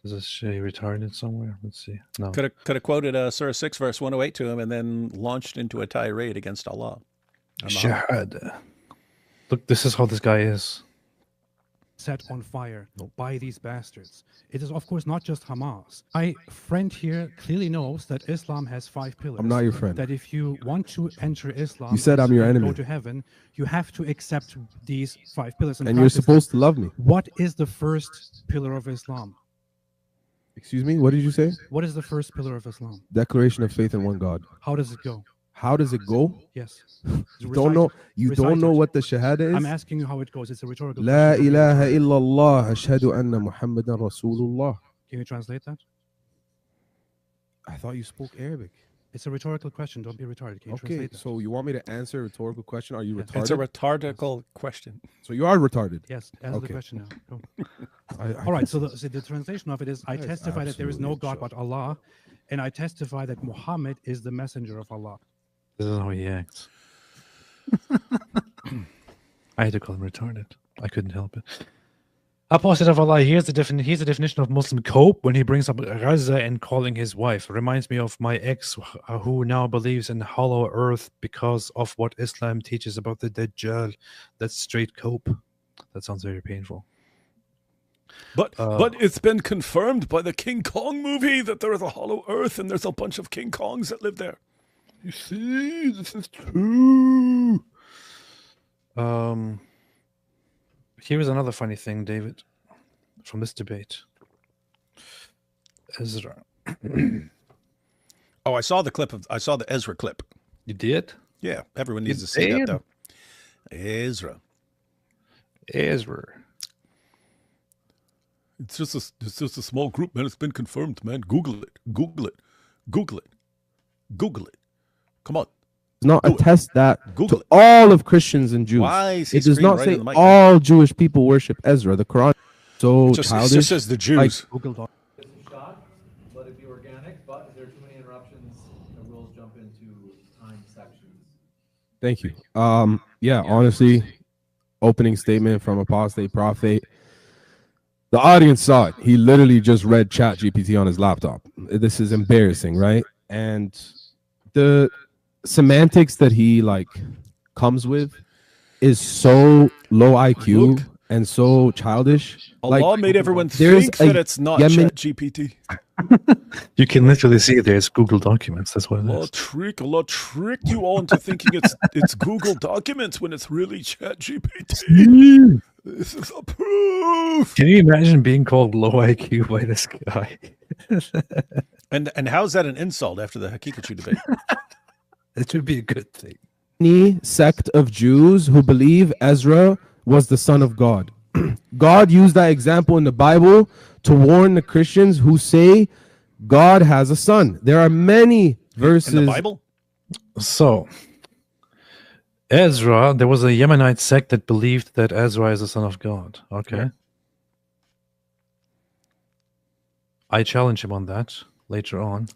Does this say retarded somewhere? Let's see. No. Could have quoted Surah 6 verse 108 to him and then launched into a tirade against Allah. Shahada. Look, this is how this guy is. Set on fire by these bastards. It is, of course, not just Hamas. My friend here clearly knows that Islam has 5 pillars. I'm not your friend. That if you want to enter Islam, You said I'm your and enemy. go to heaven, you have to accept these 5 pillars. And you're practice supposed them. to love me. What is the first pillar of Islam? Excuse me. What did you say? What is the first pillar of Islam? Declaration of faith in one God. How does it go? How does it go? Yes. You don't know. You don't know Recite it. what the shahada is. I'm asking you how it goes. It's a rhetorical La question. ilaha illallah ashhadu anna Muhammadan Rasulullah. Can you translate that? I thought you spoke Arabic. It's a rhetorical question. Don't be retarded. Can you Okay, translate that? so you want me to answer a rhetorical question? Are you Yes. retarded? It's a rhetorical question. So you are retarded. Yes, answer the Okay. question now. Go. I All right, so the translation of it is, I That is testify that there is no absolutely God but Allah, and I testify that Muhammad is the messenger of Allah. This is how he acts. I had to call him retarded. I couldn't help it. Apostate of Allah, here's the definition of Muslim cope when he brings up Gaza and calling his wife. Reminds me of my ex who now believes in hollow earth because of what Islam teaches about the Dajjal. That's straight cope. That sounds very painful. But it's been confirmed by the King Kong movie that there is a hollow earth and there's a bunch of King Kongs that live there. You see, this is true. Here is another funny thing, David, from this debate. Ezra. Oh, I saw the Ezra clip. You did? Yeah, everyone needs You to see that did? though. Ezra. It's just a small group, man. It's been confirmed, man. Google it. Come on. does not Do it. attest that Google to it. all of Christians and Jews. Why is he It does screaming not right say in the mic? all Jewish people worship Ezra. The Quran is so It just childish. says the Jews. Google Doc. Shot, let it be organic, but if there are too many interruptions, the rules jump into time sections. Thank you. Yeah, honestly, opening statement from Apostate Prophet. The audience saw it. He literally just read Chat GPT on his laptop. This is embarrassing, right? And the semantics that he comes with is so low IQ Look. and so childish. Allah made everyone there's think a that it's not Yemen- ChatGPT. You can literally see there's Google Documents. That's what it is. Allah tricked you all into thinking it's Google Documents when it's really ChatGPT. This is a proof. Can you imagine being called low IQ by this guy? And how's that an insult after the Hakikachu debate? It should be a good thing. Any sect of Jews who believe Ezra was the son of God. God used that example in the Bible to warn the Christians who say God has a son. There are many verses In the Bible? So, Ezra, there was a Yemenite sect that believed that Ezra is the son of God. Okay. Yeah. I challenge him on that later on.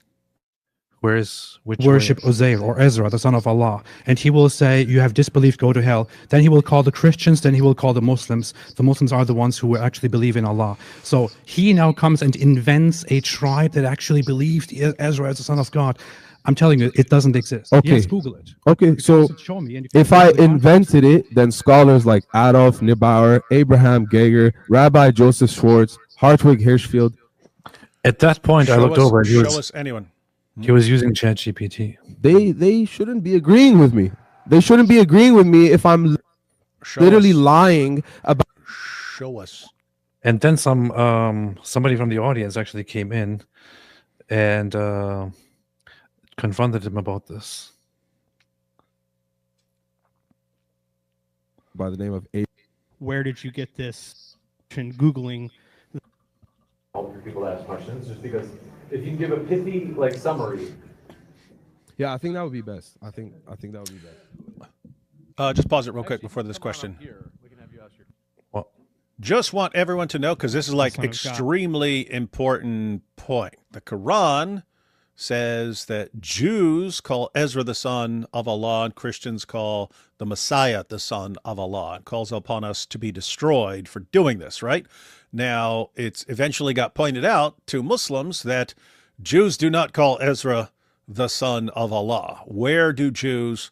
Which Worship way? Uzair or Ezra, the son of Allah. And he will say, you have disbelieved, go to hell. Then he will call the Christians, then he will call the Muslims. The Muslims are the ones who actually believe in Allah. So he now comes and invents a tribe that actually believed Ezra as the son of God. I'm telling you, it doesn't exist. Okay. Yes, Google it. Okay, so Show me. And if I invented it, then scholars like Adolf Neubauer, Abraham Geiger, Rabbi Joseph Schwartz, Hartwig Hirschfeld. At that point, I looked over and show us anyone. he was using ChatGPT. They shouldn't be agreeing with me. They shouldn't be agreeing with me if I'm Show literally us. lying about. Show us. And then somebody from the audience actually came in and confronted him about this. By the name of Where did you get this? Googling. people to ask questions, just because if you can give a pithy like summary. Yeah, I think that would be best. I think that would be best. Just pause it real quick before this question. Well, just want everyone to know, because this is like extremely important point. The Quran says that Jews call Ezra the son of Allah, and Christians call the Messiah the son of Allah, and calls upon us to be destroyed for doing this, right? Now, it's eventually got pointed out to Muslims that Jews do not call Ezra the son of Allah. Where do Jews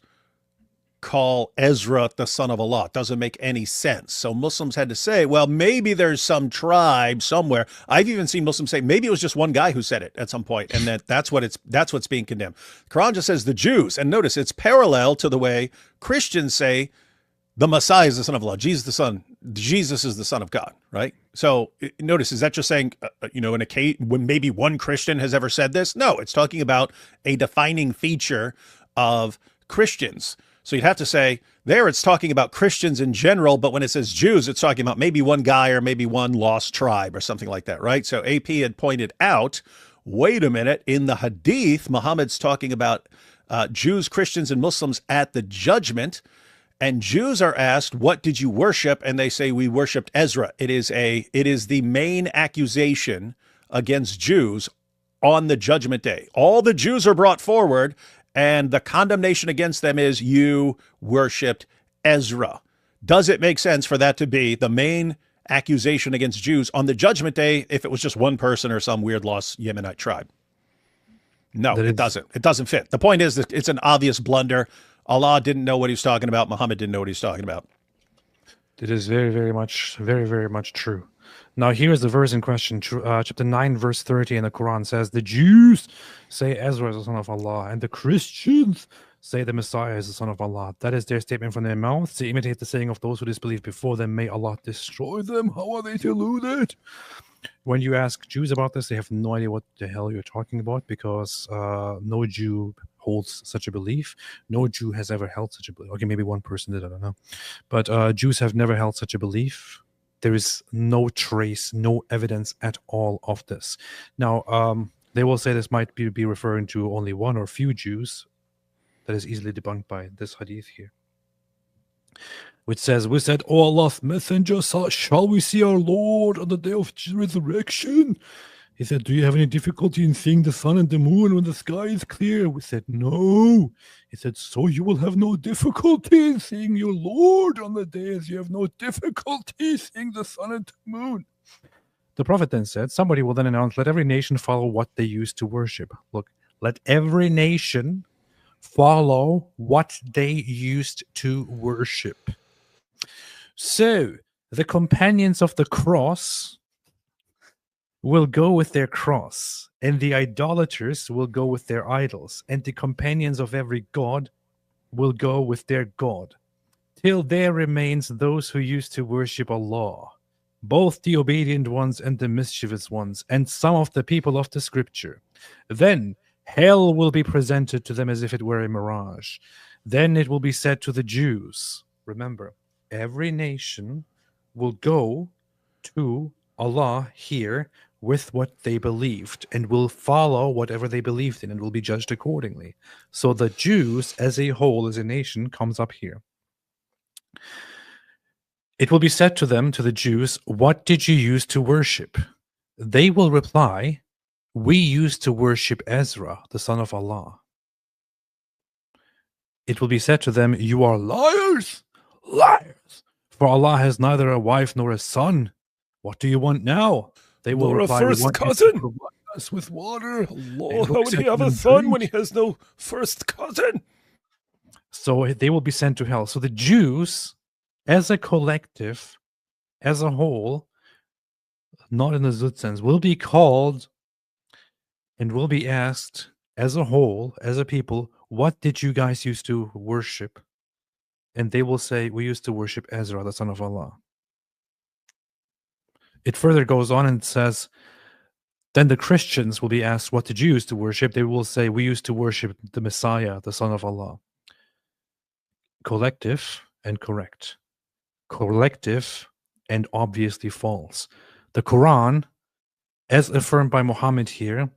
call Ezra the son of Allah? It doesn't make any sense. So Muslims had to say, well, maybe there's some tribe somewhere. I've even seen Muslims say maybe it was just one guy who said it at some point, and that's what's being condemned. The Quran just says the Jews, and notice it's parallel to the way Christians say the Messiah is the son of Allah. Jesus is the son of God, right? So notice, is that just saying, in a case when maybe one Christian has ever said this? No, it's talking about a defining feature of Christians. So you'd have to say there it's talking about Christians in general, but when it says Jews, it's talking about maybe one guy or maybe one lost tribe or something like that, right? So AP had pointed out, wait a minute, in the Hadith, Muhammad's talking about Jews, Christians, and Muslims at the judgment, and Jews are asked, what did you worship? And they say, we worshiped Ezra. It is the main accusation against Jews on the judgment day. All the Jews are brought forward, and the condemnation against them is you worshipped Ezra. Does it make sense for that to be the main accusation against Jews on the judgment day if it was just one person or some weird lost Yemenite tribe? No, it doesn't. It doesn't fit. The point is that it's an obvious blunder. Allah didn't know what he was talking about. Muhammad didn't know what he was talking about. It is very, very much true. Now, here's the verse in question. Chapter 9, verse 30 in the Quran says, the Jews say Ezra is the son of Allah, and the Christians say the Messiah is the son of Allah. That is their statement from their mouths. They imitate the saying of those who disbelieve before them. May Allah destroy them. How are they deluded? When you ask Jews about this, they have no idea what the hell you're talking about, because no Jew holds such a belief. No Jew has ever held such a belief. Okay, maybe one person did, I don't know. But Jews have never held such a belief. There is no trace, no evidence at all of this. Now, they will say this might be referring to only one or few Jews. That is easily debunked by this hadith here, which says, we said, O Allah's messenger, shall we see our Lord on the day of resurrection? He said, do you have any difficulty in seeing the sun and the moon when the sky is clear? We said, no. He said, so you will have no difficulty in seeing your Lord on the day as you have no difficulty seeing the sun and the moon. The Prophet then said, somebody will then announce, let every nation follow what they used to worship. Look, let every nation follow what they used to worship. So, the companions of the cross will go with their cross, and the idolaters will go with their idols, and the companions of every god will go with their god, till there remains those who used to worship Allah, both the obedient ones and the mischievous ones, and some of the people of the scripture. Then hell will be presented to them as if it were a mirage. Then it will be said to the Jews, remember, every nation will go to Allah here with what they believed and will follow whatever they believed in and will be judged accordingly. So the Jews as a whole, as a nation, comes up here. It will be said to them, to the Jews, what did you use to worship? They will reply, we used to worship Ezra, the son of Allah. It will be said to them, you are liars, liars, for Allah has neither a wife nor a son. What do you want now? They will reply, a first cousin us with water. Lord, how would he have a son when he has no first cousin? So they will be sent to hell. So the Jews, as a collective, as a whole, not in the Zut sense, will be called and will be asked as a whole, as a people, what did you guys used to worship? And they will say, we used to worship Ezra, the son of Allah. It further goes on and says, then the Christians will be asked, what did you use to worship? They will say, we used to worship the Messiah, the son of Allah. Collective and correct. Collective and obviously false. The Quran as affirmed by Muhammad here,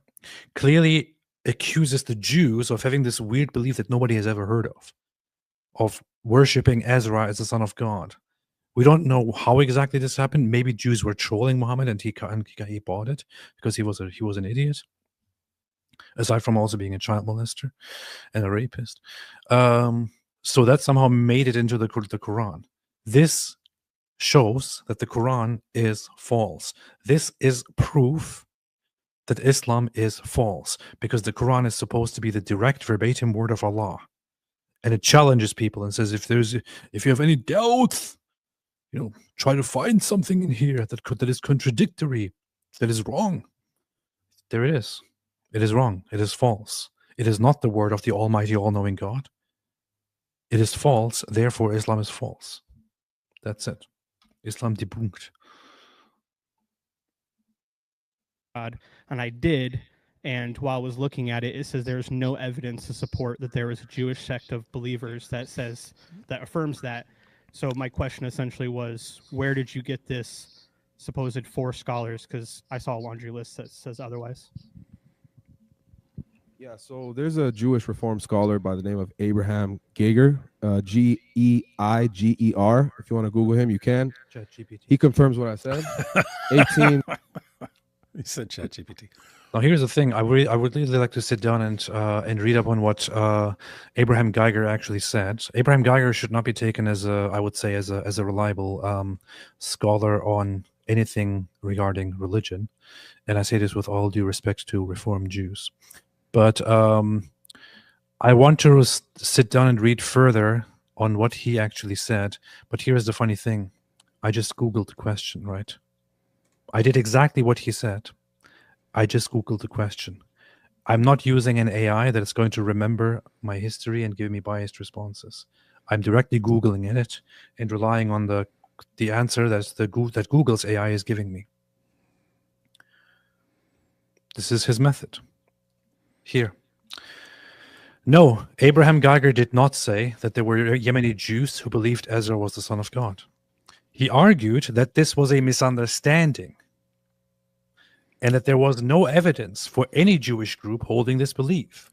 clearly accuses the Jews of having this weird belief that nobody has ever heard of worshipping Ezra as the son of God. We don't know how exactly this happened. Maybe Jews were trolling Muhammad and he bought it because he was an idiot. Aside from also being a child molester and a rapist. So that somehow made it into the Quran. This shows that the Quran is false. This is proof that Islam is false, because the Quran is supposed to be the direct verbatim word of Allah. And it challenges people and says, if you have any doubts, try to find something in here that is contradictory, that is wrong. There it is. It is wrong. It is false. It is not the word of the Almighty, all-knowing God. It is false. Therefore, Islam is false. That's it. Islam debunked. God, and I did. And while I was looking at it, it says there's no evidence to support that there is a Jewish sect of believers that affirms that. So my question essentially was, where did you get this supposed 4 scholars? Because I saw a laundry list that says otherwise. Yeah, so there's a Jewish Reform scholar by the name of Abraham Geiger, Geiger. If you want to Google him, you can. He confirms what I said. 18. He said ChatGPT. Now, here's the thing. I would really like to sit down and read up on what Abraham Geiger actually said. Abraham Geiger should not be taken as a reliable scholar on anything regarding religion, and I say this with all due respect to Reformed Jews. But I want to sit down and read further on what he actually said. But here's the funny thing. I just Googled the question, right? I did exactly what he said. I just Googled the question. I'm not using an AI that is going to remember my history and give me biased responses. I'm directly Googling it and relying on the answer that Google's AI is giving me. This is his method. Here. No, Abraham Geiger did not say that there were Yemeni Jews who believed Ezra was the son of God. He argued that this was a misunderstanding and that there was no evidence for any Jewish group holding this belief.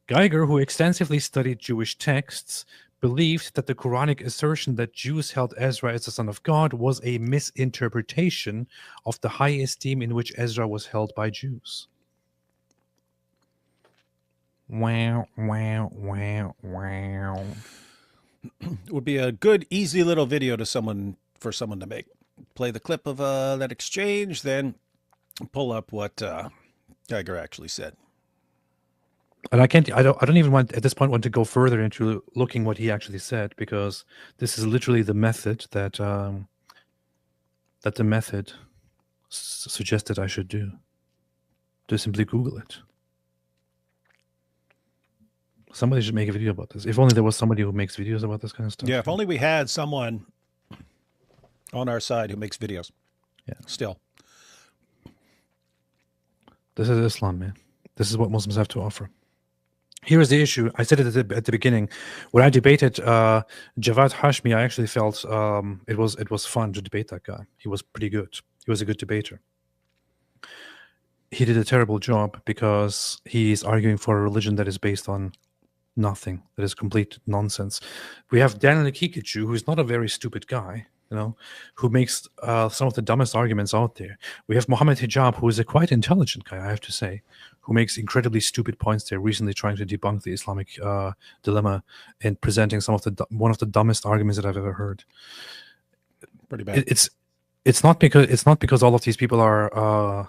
Geiger, who extensively studied Jewish texts, believed that the Quranic assertion that Jews held Ezra as the son of God was a misinterpretation of the high esteem in which Ezra was held by Jews. Wow, wow, wow, wow. It would be a good, easy little video for someone to make. Play the clip of that exchange, then pull up what Geiger actually said. And I don't even want at this point want to go further into looking what he actually said, because this is literally the method that the method suggested I should do. To simply Google it. Somebody should make a video about this. If only there was somebody who makes videos about this kind of stuff. Yeah, if only we had someone on our side who makes videos. Yeah. Still. This is Islam, man. This is what Muslims have to offer. Here is the issue. I said it at the beginning. When I debated Javad Hashmi, I actually felt it was fun to debate that guy. He was pretty good. He was a good debater. He did a terrible job because he's arguing for a religion that is based on nothing, that is complete nonsense. We have Daniel Kikuchu, who's not a very stupid guy, who makes some of the dumbest arguments out there. We have Mohammed Hijab, who is a quite intelligent guy, I have to say, who makes incredibly stupid points there, recently trying to debunk the Islamic dilemma and presenting one of the dumbest arguments that I've ever heard. Pretty bad. It's not because all of these people are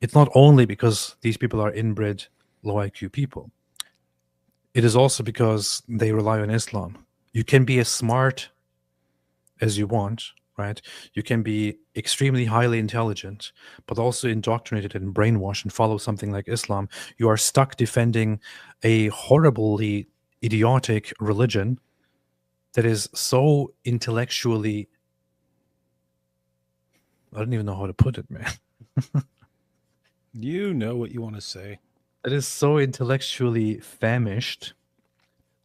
it's not only because these people are inbred low IQ people. It is also because they rely on Islam. You can be as smart as you want, right? You can be extremely highly intelligent, but also indoctrinated and brainwashed and follow something like Islam. You are stuck defending a horribly idiotic religion that is so intellectually, I don't even know how to put it, man. You know what you want to say. It is so intellectually famished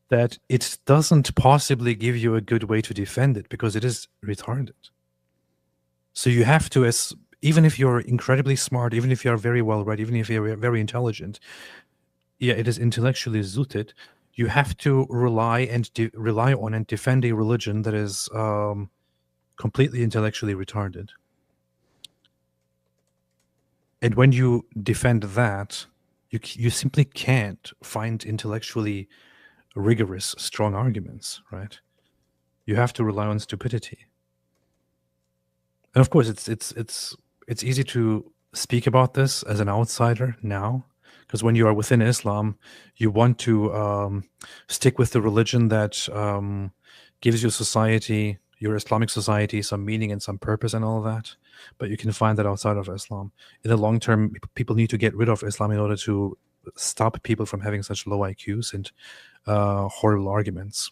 that it doesn't possibly give you a good way to defend it, because it is retarded. So you have to, even if you're incredibly smart, even if you're very well read, even if you're very intelligent, yeah, it is intellectually zooted. You have to rely on and defend a religion that is completely intellectually retarded. And when you defend that, you simply can't find intellectually rigorous, strong arguments, right? You have to rely on stupidity. And of course, it's easy to speak about this as an outsider now, because when you are within Islam, you want to stick with the religion that gives your society, your Islamic society, some meaning and some purpose and all of that. But you can find that outside of Islam. In the long term, people need to get rid of Islam in order to stop people from having such low IQs and horrible arguments.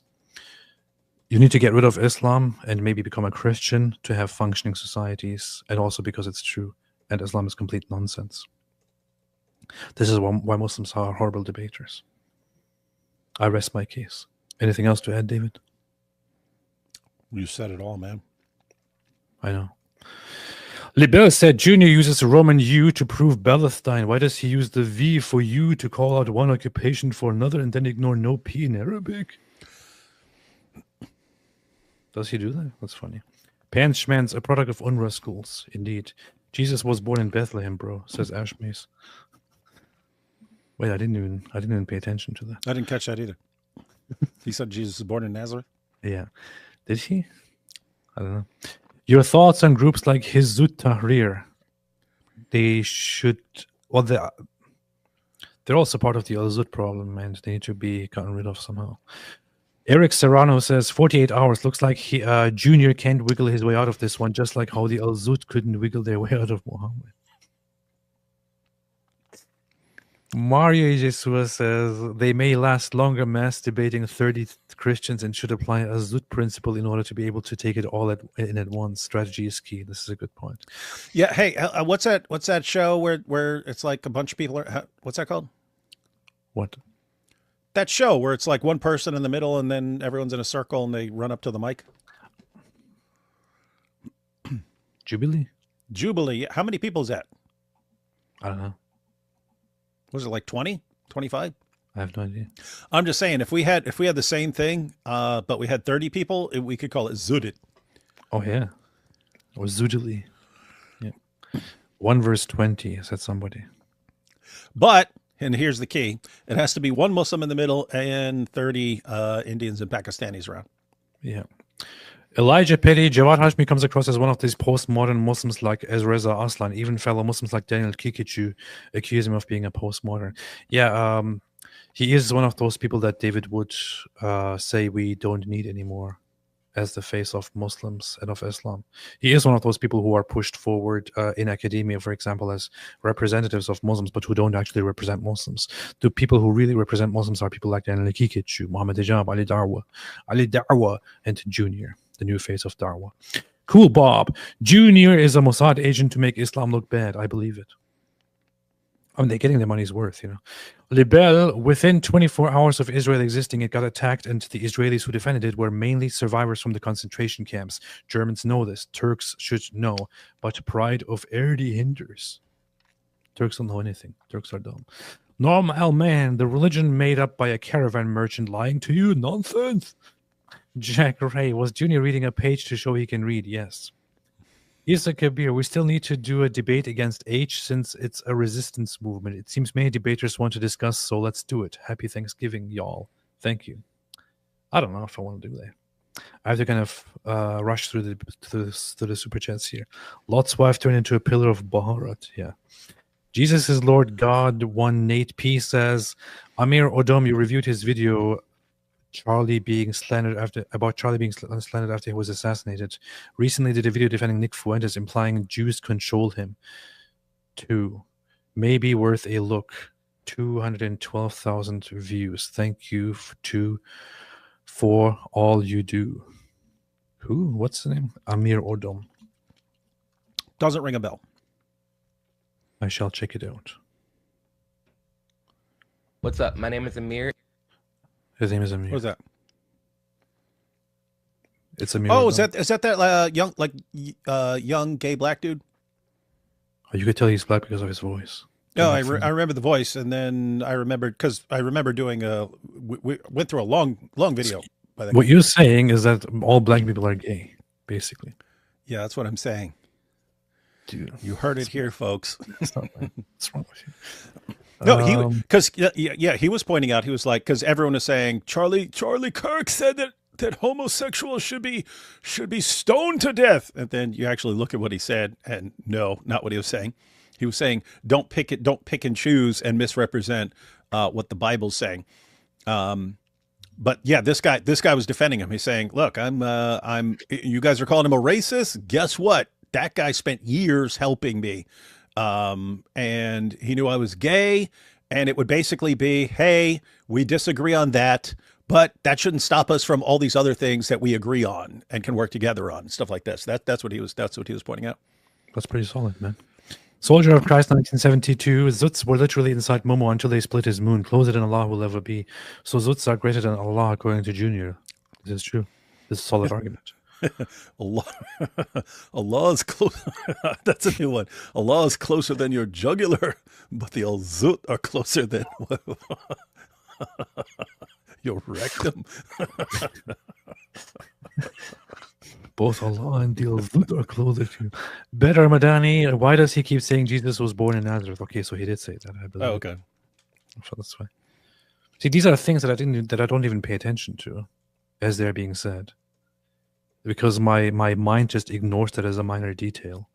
You need to get rid of Islam and maybe become a Christian to have functioning societies, and also because it's true, and Islam is complete nonsense. This is why Muslims are horrible debaters. I rest my case. Anything else to add, David? You said it all, man. I know. Libel said Junior uses Roman U to prove Palestine. Why does he use the V for U to call out one occupation for another and then ignore no P in Arabic? Does he do that? That's funny. Panschman's a product of UNRWA schools. Indeed. Jesus was born in Bethlehem, bro, says Ashmace. Wait, I didn't even pay attention to that. I didn't catch that either. He said Jesus was born in Nazareth? Yeah. Did he? I don't know. Your thoughts on groups like Hizbut Tahrir? They should... Well, they're also part of the Al-Zut problem, and they need to be gotten rid of somehow. Eric Serrano says 48 hours. Looks like Junior can't wiggle his way out of this one, just like how the Al-Zut couldn't wiggle their way out of Muhammad. Mario Jesus says they may last longer mass debating 30 Christians and should apply a Zut principle in order to be able to take it all in at once. Strategy is key. This is a good point. Yeah. Hey, what's that show where it's like a bunch of people are? What's that called? What? That show where it's like one person in the middle and then everyone's in a circle and they run up to the mic. Jubilee. How many people is that? I don't know. Was it like 20, 25? I have no idea. I'm just saying, if we had the same thing, but we had 30 people, we could call it Zudit. Oh yeah, or Zudili. Yeah, 1 verse 20 said somebody. But, and here's the key: it has to be one Muslim in the middle and 30 Indians and Pakistanis around. Yeah. Elijah Petty, Jawad Hashmi comes across as one of these postmodern Muslims like Reza Aslan. Even fellow Muslims like Daniel Kikichu accuse him of being a postmodern. Yeah, he is one of those people that David would say we don't need anymore as the face of Muslims and of Islam. He is one of those people who are pushed forward in academia, for example, as representatives of Muslims, but who don't actually represent Muslims. The people who really represent Muslims are people like Daniel Kikichu, Muhammad Hijab, Ali Darwa, and Junior, the new face of Darwa. Cool Bob. Junior is a Mossad agent to make Islam look bad. I believe it. I mean, they're getting their money's worth, you know. Libel, within 24 hours of Israel existing, it got attacked, and the Israelis who defended it were mainly survivors from the concentration camps. Germans know this. Turks should know. But pride of Erdi hinders. Turks don't know anything. Turks are dumb. Norm Al Man, the religion made up by a caravan merchant lying to you? Nonsense. Jack Ray, was Junior reading a page to show he can read? Yes. Isa Kabir, we still need to do a debate against H since it's a resistance movement. It seems many debaters want to discuss, so let's do it. Happy Thanksgiving, y'all. Thank you. I don't know if I want to do that. I have to kind of rush through the super chats here. Lot's wife turned into a pillar of Baharat. Yeah. Jesus is Lord God. One Nate P says, Amir Odom, you reviewed his video Charlie being slandered after he was assassinated. Recently did a video defending Nick Fuentes, implying Jews control him. 2. Maybe worth a look. 212,000 views. Thank you for all you do. Who? What's the name? Amir Odom. Doesn't ring a bell. I shall check it out. What's up? My name is Amir. His name is Amir. What's that? It's Amir. Oh, is that young young gay black dude? Oh, you could tell he's black because of his voice. No, I remember the voice, and then I remembered because I remember doing we went through a long video. What you're saying is that all black people are gay, basically. Yeah, that's what I'm saying. Dude, you heard it here, folks. What's wrong with you? No, because he was pointing out, he was like, because everyone is saying Charlie Kirk said that homosexuals should be stoned to death, and then you actually look at what he said, and no, not what he was saying. He was saying don't pick and choose and misrepresent what the Bible's saying. But yeah, this guy was defending him. He's saying, look, you guys are calling him a racist. Guess what? That guy spent years helping me. And he knew I was gay, and it would basically be, hey, we disagree on that, but that shouldn't stop us from all these other things that we agree on and can work together on, stuff like this. That's what he was pointing out. That's pretty solid, man. Soldier of Christ 1972, Zuts were literally inside Momo until they split his moon. Closer than Allah will ever be. So Zuts are greater than Allah, according to Junior. This is true. This is a solid argument. Allah is close. That's a new one. Allah is closer than your jugular, but the Al-Zut are closer than your rectum. Both Allah and the Al-Zut are closer to you. Better Madani, why does he keep saying Jesus was born in Nazareth? Okay, so he did say that, I believe. Oh, okay. So that's why. See, these are things that I don't even pay attention to as they're being said. Because my mind just ignores that as a minor detail.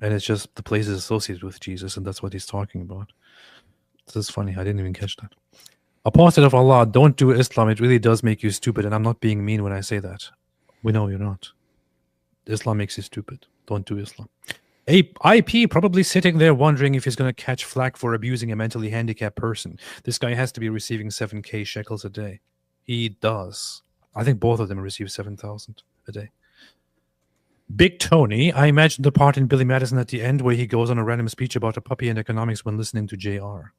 And it's just the places associated with Jesus, and that's what he's talking about. This is funny. I didn't even catch that. Apostate of Allah, don't do Islam. It really does make you stupid, and I'm not being mean when I say that. We know you're not. Islam makes you stupid. Don't do Islam. IP probably sitting there wondering if he's going to catch flack for abusing a mentally handicapped person. This guy has to be receiving 7K shekels a day. He does. I think both of them receive 7,000 a day. Big Tony, I imagine the part in Billy Madison at the end where he goes on a random speech about a puppy and economics when listening to JR.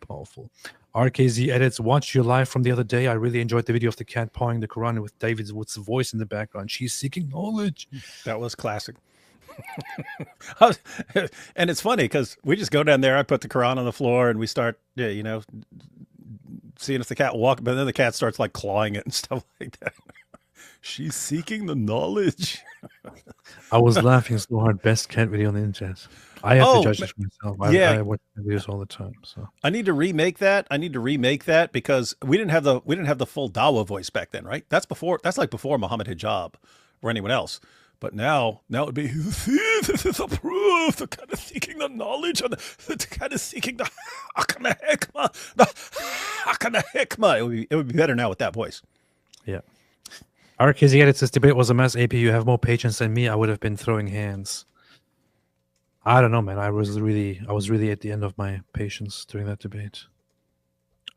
Powerful. RKZ edits, watched your live from the other day. I really enjoyed the video of the cat pawing the Quran with David Wood's voice in the background. She's seeking knowledge. That was classic. And it's funny because we just go down there. I put the Quran on the floor and we start, seeing if the cat walks, but then the cat starts like clawing it and stuff like that. She's seeking the knowledge. I was laughing so hard. Best cat video on the internet. I have to judge this myself. I watch videos all the time. So I need to remake that. Because we didn't have the full Dawa voice back then, right? That's like before Muhammad Hijab or anyone else. But now it would be, this is a proof. The cat is seeking the knowledge, and the cat is seeking the hikmah. It would be better now with that voice. Yeah. RKZ edits, this debate was a mess. AP, you have more patience than me. I would have been throwing hands. I don't know, man. I was really at the end of my patience during that debate.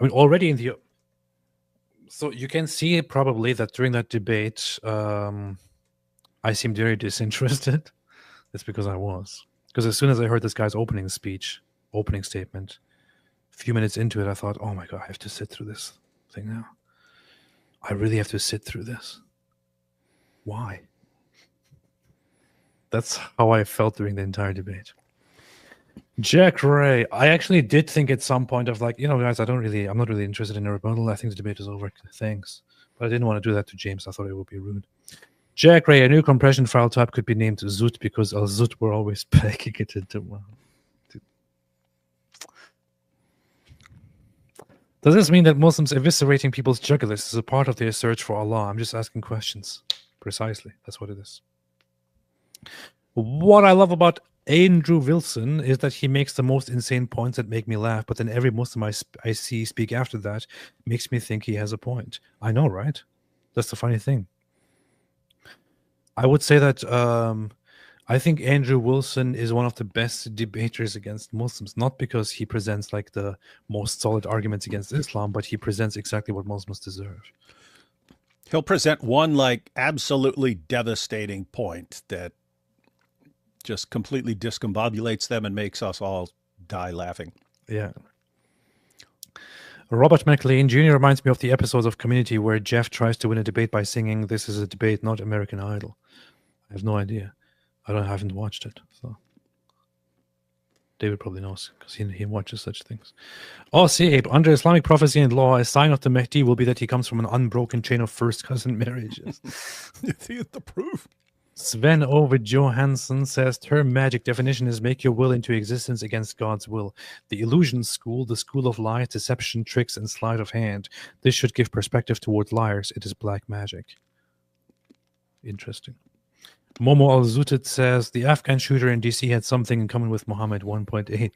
I mean, already in the... So you can see probably that during that debate... I seemed very disinterested. That's because I was. Because as soon as I heard this guy's opening statement, a few minutes into it, I thought, oh my God, I have to sit through this thing now. I really have to sit through this. Why? That's how I felt during the entire debate. Jack Ray, I actually did think at some point of like, guys, I'm not really interested in a rebuttal. I think the debate is over. Thanks. But I didn't want to do that to James. I thought it would be rude. Jack Ray, a new compression file type could be named Zut because Al-Zut were always packing it into one. Does this mean that Muslims eviscerating people's jugulars is a part of their search for Allah? I'm just asking questions. Precisely. That's what it is. What I love about Andrew Wilson is that he makes the most insane points that make me laugh, but then every Muslim I see speak after that makes me think he has a point. I know, right? That's the funny thing. I would say that I think Andrew Wilson is one of the best debaters against Muslims, not because he presents like the most solid arguments against Islam, but he presents exactly what Muslims deserve. He'll present one like absolutely devastating point that just completely discombobulates them and makes us all die laughing. Yeah. Robert McLean Jr. reminds me of the episodes of Community where Jeff tries to win a debate by singing, "This is a debate, not American Idol." I have no idea. I haven't watched it. So David probably knows because he watches such things. Oh, see, Abe, under Islamic prophecy and law, a sign of the Mahdi will be that he comes from an unbroken chain of first cousin marriages. See the proof. Sven Ove Johansson says term magic definition is make your will into existence against God's will. The illusion school, the school of lies, deception, tricks, and sleight of hand. This should give perspective towards liars. It is black magic. Interesting. Momo Al-Zutit says the Afghan shooter in DC had something in common with Muhammad 1.8.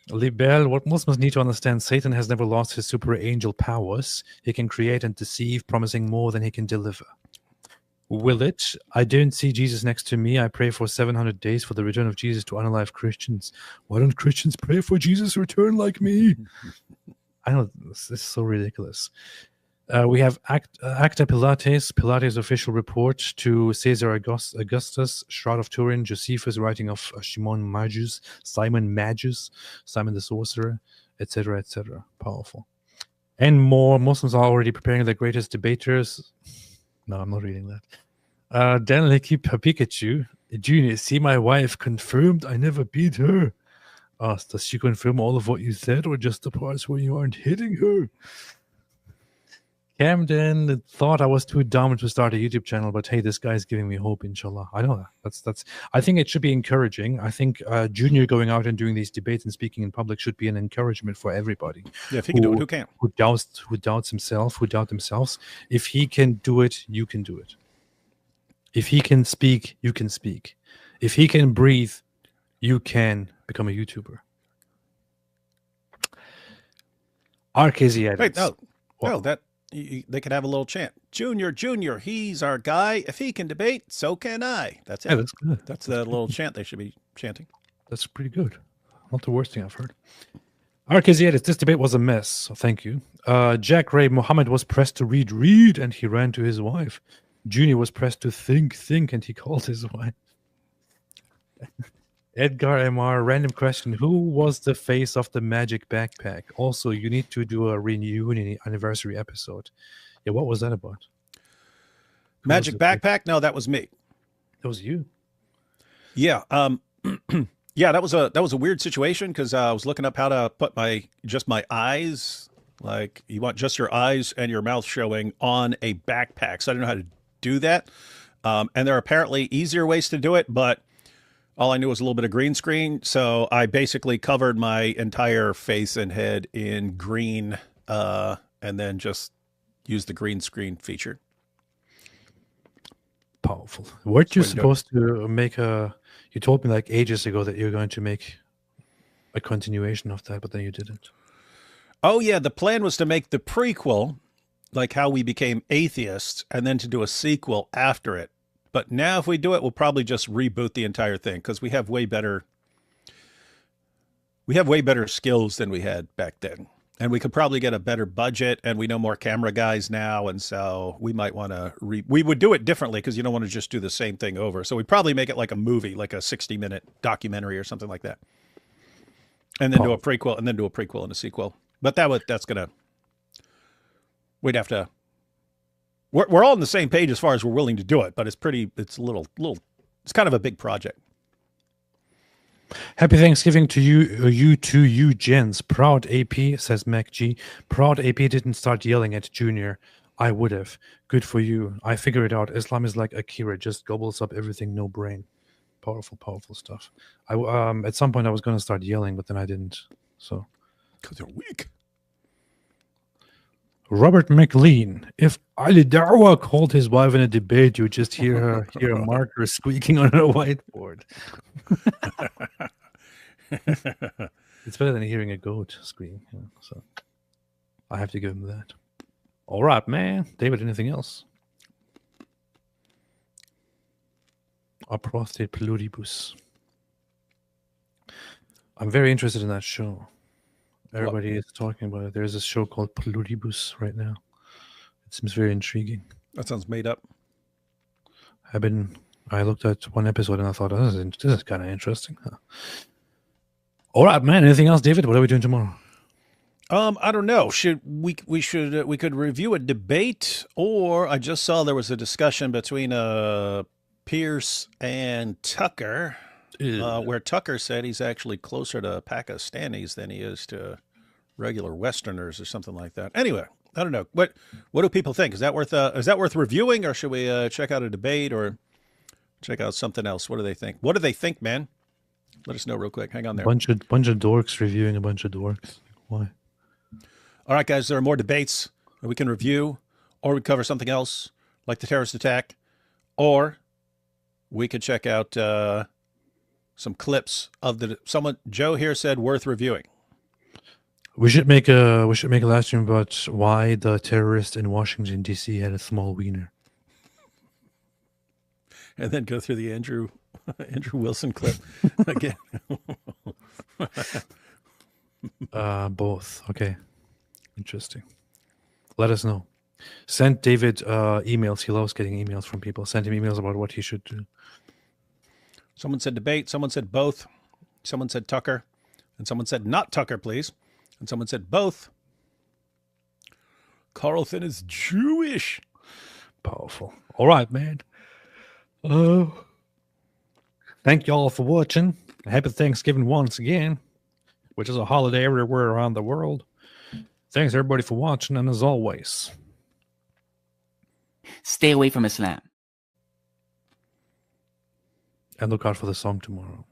Libel, what Muslims need to understand, Satan has never lost his super angel powers. He can create and deceive, promising more than he can deliver. Will it? I don't see Jesus next to me. I pray for 700 days for the return of Jesus to unalive Christians. Why don't Christians pray for Jesus' return like me? I know, this is so ridiculous. We have Acta Pilates' official report to Caesar Augustus, Shroud of Turin, Josephus, writing of Simon Magus, Simon the Sorcerer, etc., etc. Powerful. And more. Muslims are already preparing their greatest debaters. No, I'm not reading that. Daniel Pikachu, Junior, see my wife confirmed I never beat her. Does she confirm all of what you said or just the parts where you aren't hitting her? Camden thought I was too dumb to start a YouTube channel, but hey, this guy's giving me hope, inshallah. I know that. That's. I think it should be encouraging. I think Junior going out and doing these debates and speaking in public should be an encouragement for everybody. Yeah, if he can do it, who can't? Who doubts himself, who doubt themselves. If he can do it, you can do it. If he can speak, you can speak. If he can breathe, you can become a YouTuber. RKZ. Wait, no, that. They could have a little chant. Junior, he's our guy. If he can debate, so can I. That's it. Yeah, that's good. That's the little chant they should be chanting. That's pretty good. Not the worst thing I've heard. RKZ, this debate was a mess. So thank you. Jack Ray, Muhammad was pressed to read, and he ran to his wife. Junior was pressed to think, and he called his wife. Edgar MR, random question. Who was the face of the magic backpack? Also, you need to do a reunion anniversary episode. Yeah, what was that about? Magic backpack? No, that was me. That was you. Yeah. Yeah, that was a weird situation because I was looking up how to put my eyes, like you want just your eyes and your mouth showing on a backpack. So I didn't know how to do that. And there are apparently easier ways to do it, but all I knew was a little bit of green screen, so I basically covered my entire face and head in green, and then just used the green screen feature. Powerful. Weren't you supposed to make a... You told me like ages ago that you were going to make a continuation of that, but then you didn't. Oh, yeah, the plan was to make the prequel, like how we became atheists, and then to do a sequel after it. But now if we do it, we'll probably just reboot the entire thing because we have way better skills than we had back then. And we could probably get a better budget, and we know more camera guys now, and so we might want to we would do it differently because you don't want to just do the same thing over. So we'd probably make it like a movie, like a 60-minute documentary or something like that. And then do a prequel and a sequel. But we'd have to. We're all on the same page as far as we're willing to do it, but it's it's kind of a big project. Happy Thanksgiving to you gents. Proud AP, says Mac G. Proud AP didn't start yelling at Junior. I would have. Good for you. I figured it out. Islam is like Akira, just gobbles up everything, no brain. Powerful, powerful stuff. At some point I was going to start yelling, but then I didn't. So, because they're weak. Robert McLean. If Ali Dawah called his wife in a debate, you just hear a marker squeaking on a whiteboard. It's better than hearing a goat scream. Yeah, so I have to give him that. All right, man. David, anything else? Apostate Pluribus. I'm very interested in that show. Everybody is talking about it. There's a show called Pluribus right now. It seems very intriguing. That sounds made up. I looked at one episode and I thought, this is kind of interesting. Huh? All right, man. Anything else, David? What are we doing tomorrow? I don't know. We could review a debate, or I just saw there was a discussion between Pierce and Tucker. where Tucker said he's actually closer to Pakistanis than he is to regular Westerners or something like that. Anyway, I don't know. What do people think? Is that worth reviewing, or should we check out a debate or check out something else? What do they think? What do they think, man? Let us know real quick. Hang on there. Bunch of dorks reviewing a bunch of dorks. Why? All right, guys. There are more debates that we can review, or we cover something else like the terrorist attack, or we could check out some clips of someone. Joe here said worth reviewing. We should make a live stream about why the terrorist in Washington D.C. had a small wiener, and then go through the Andrew Wilson clip again. Both. Okay. Interesting. Let us know. Send David emails. He loves getting emails from people. Send him emails about what he should do. Someone said debate. Someone said both. Someone said Tucker. And someone said not Tucker, please. And someone said both. Carlson is Jewish. Powerful. All right, man. Thank you all for watching. Happy Thanksgiving once again, which is a holiday everywhere around the world. Thanks, everybody, for watching. And as always, stay away from Islam. And look out for the song tomorrow.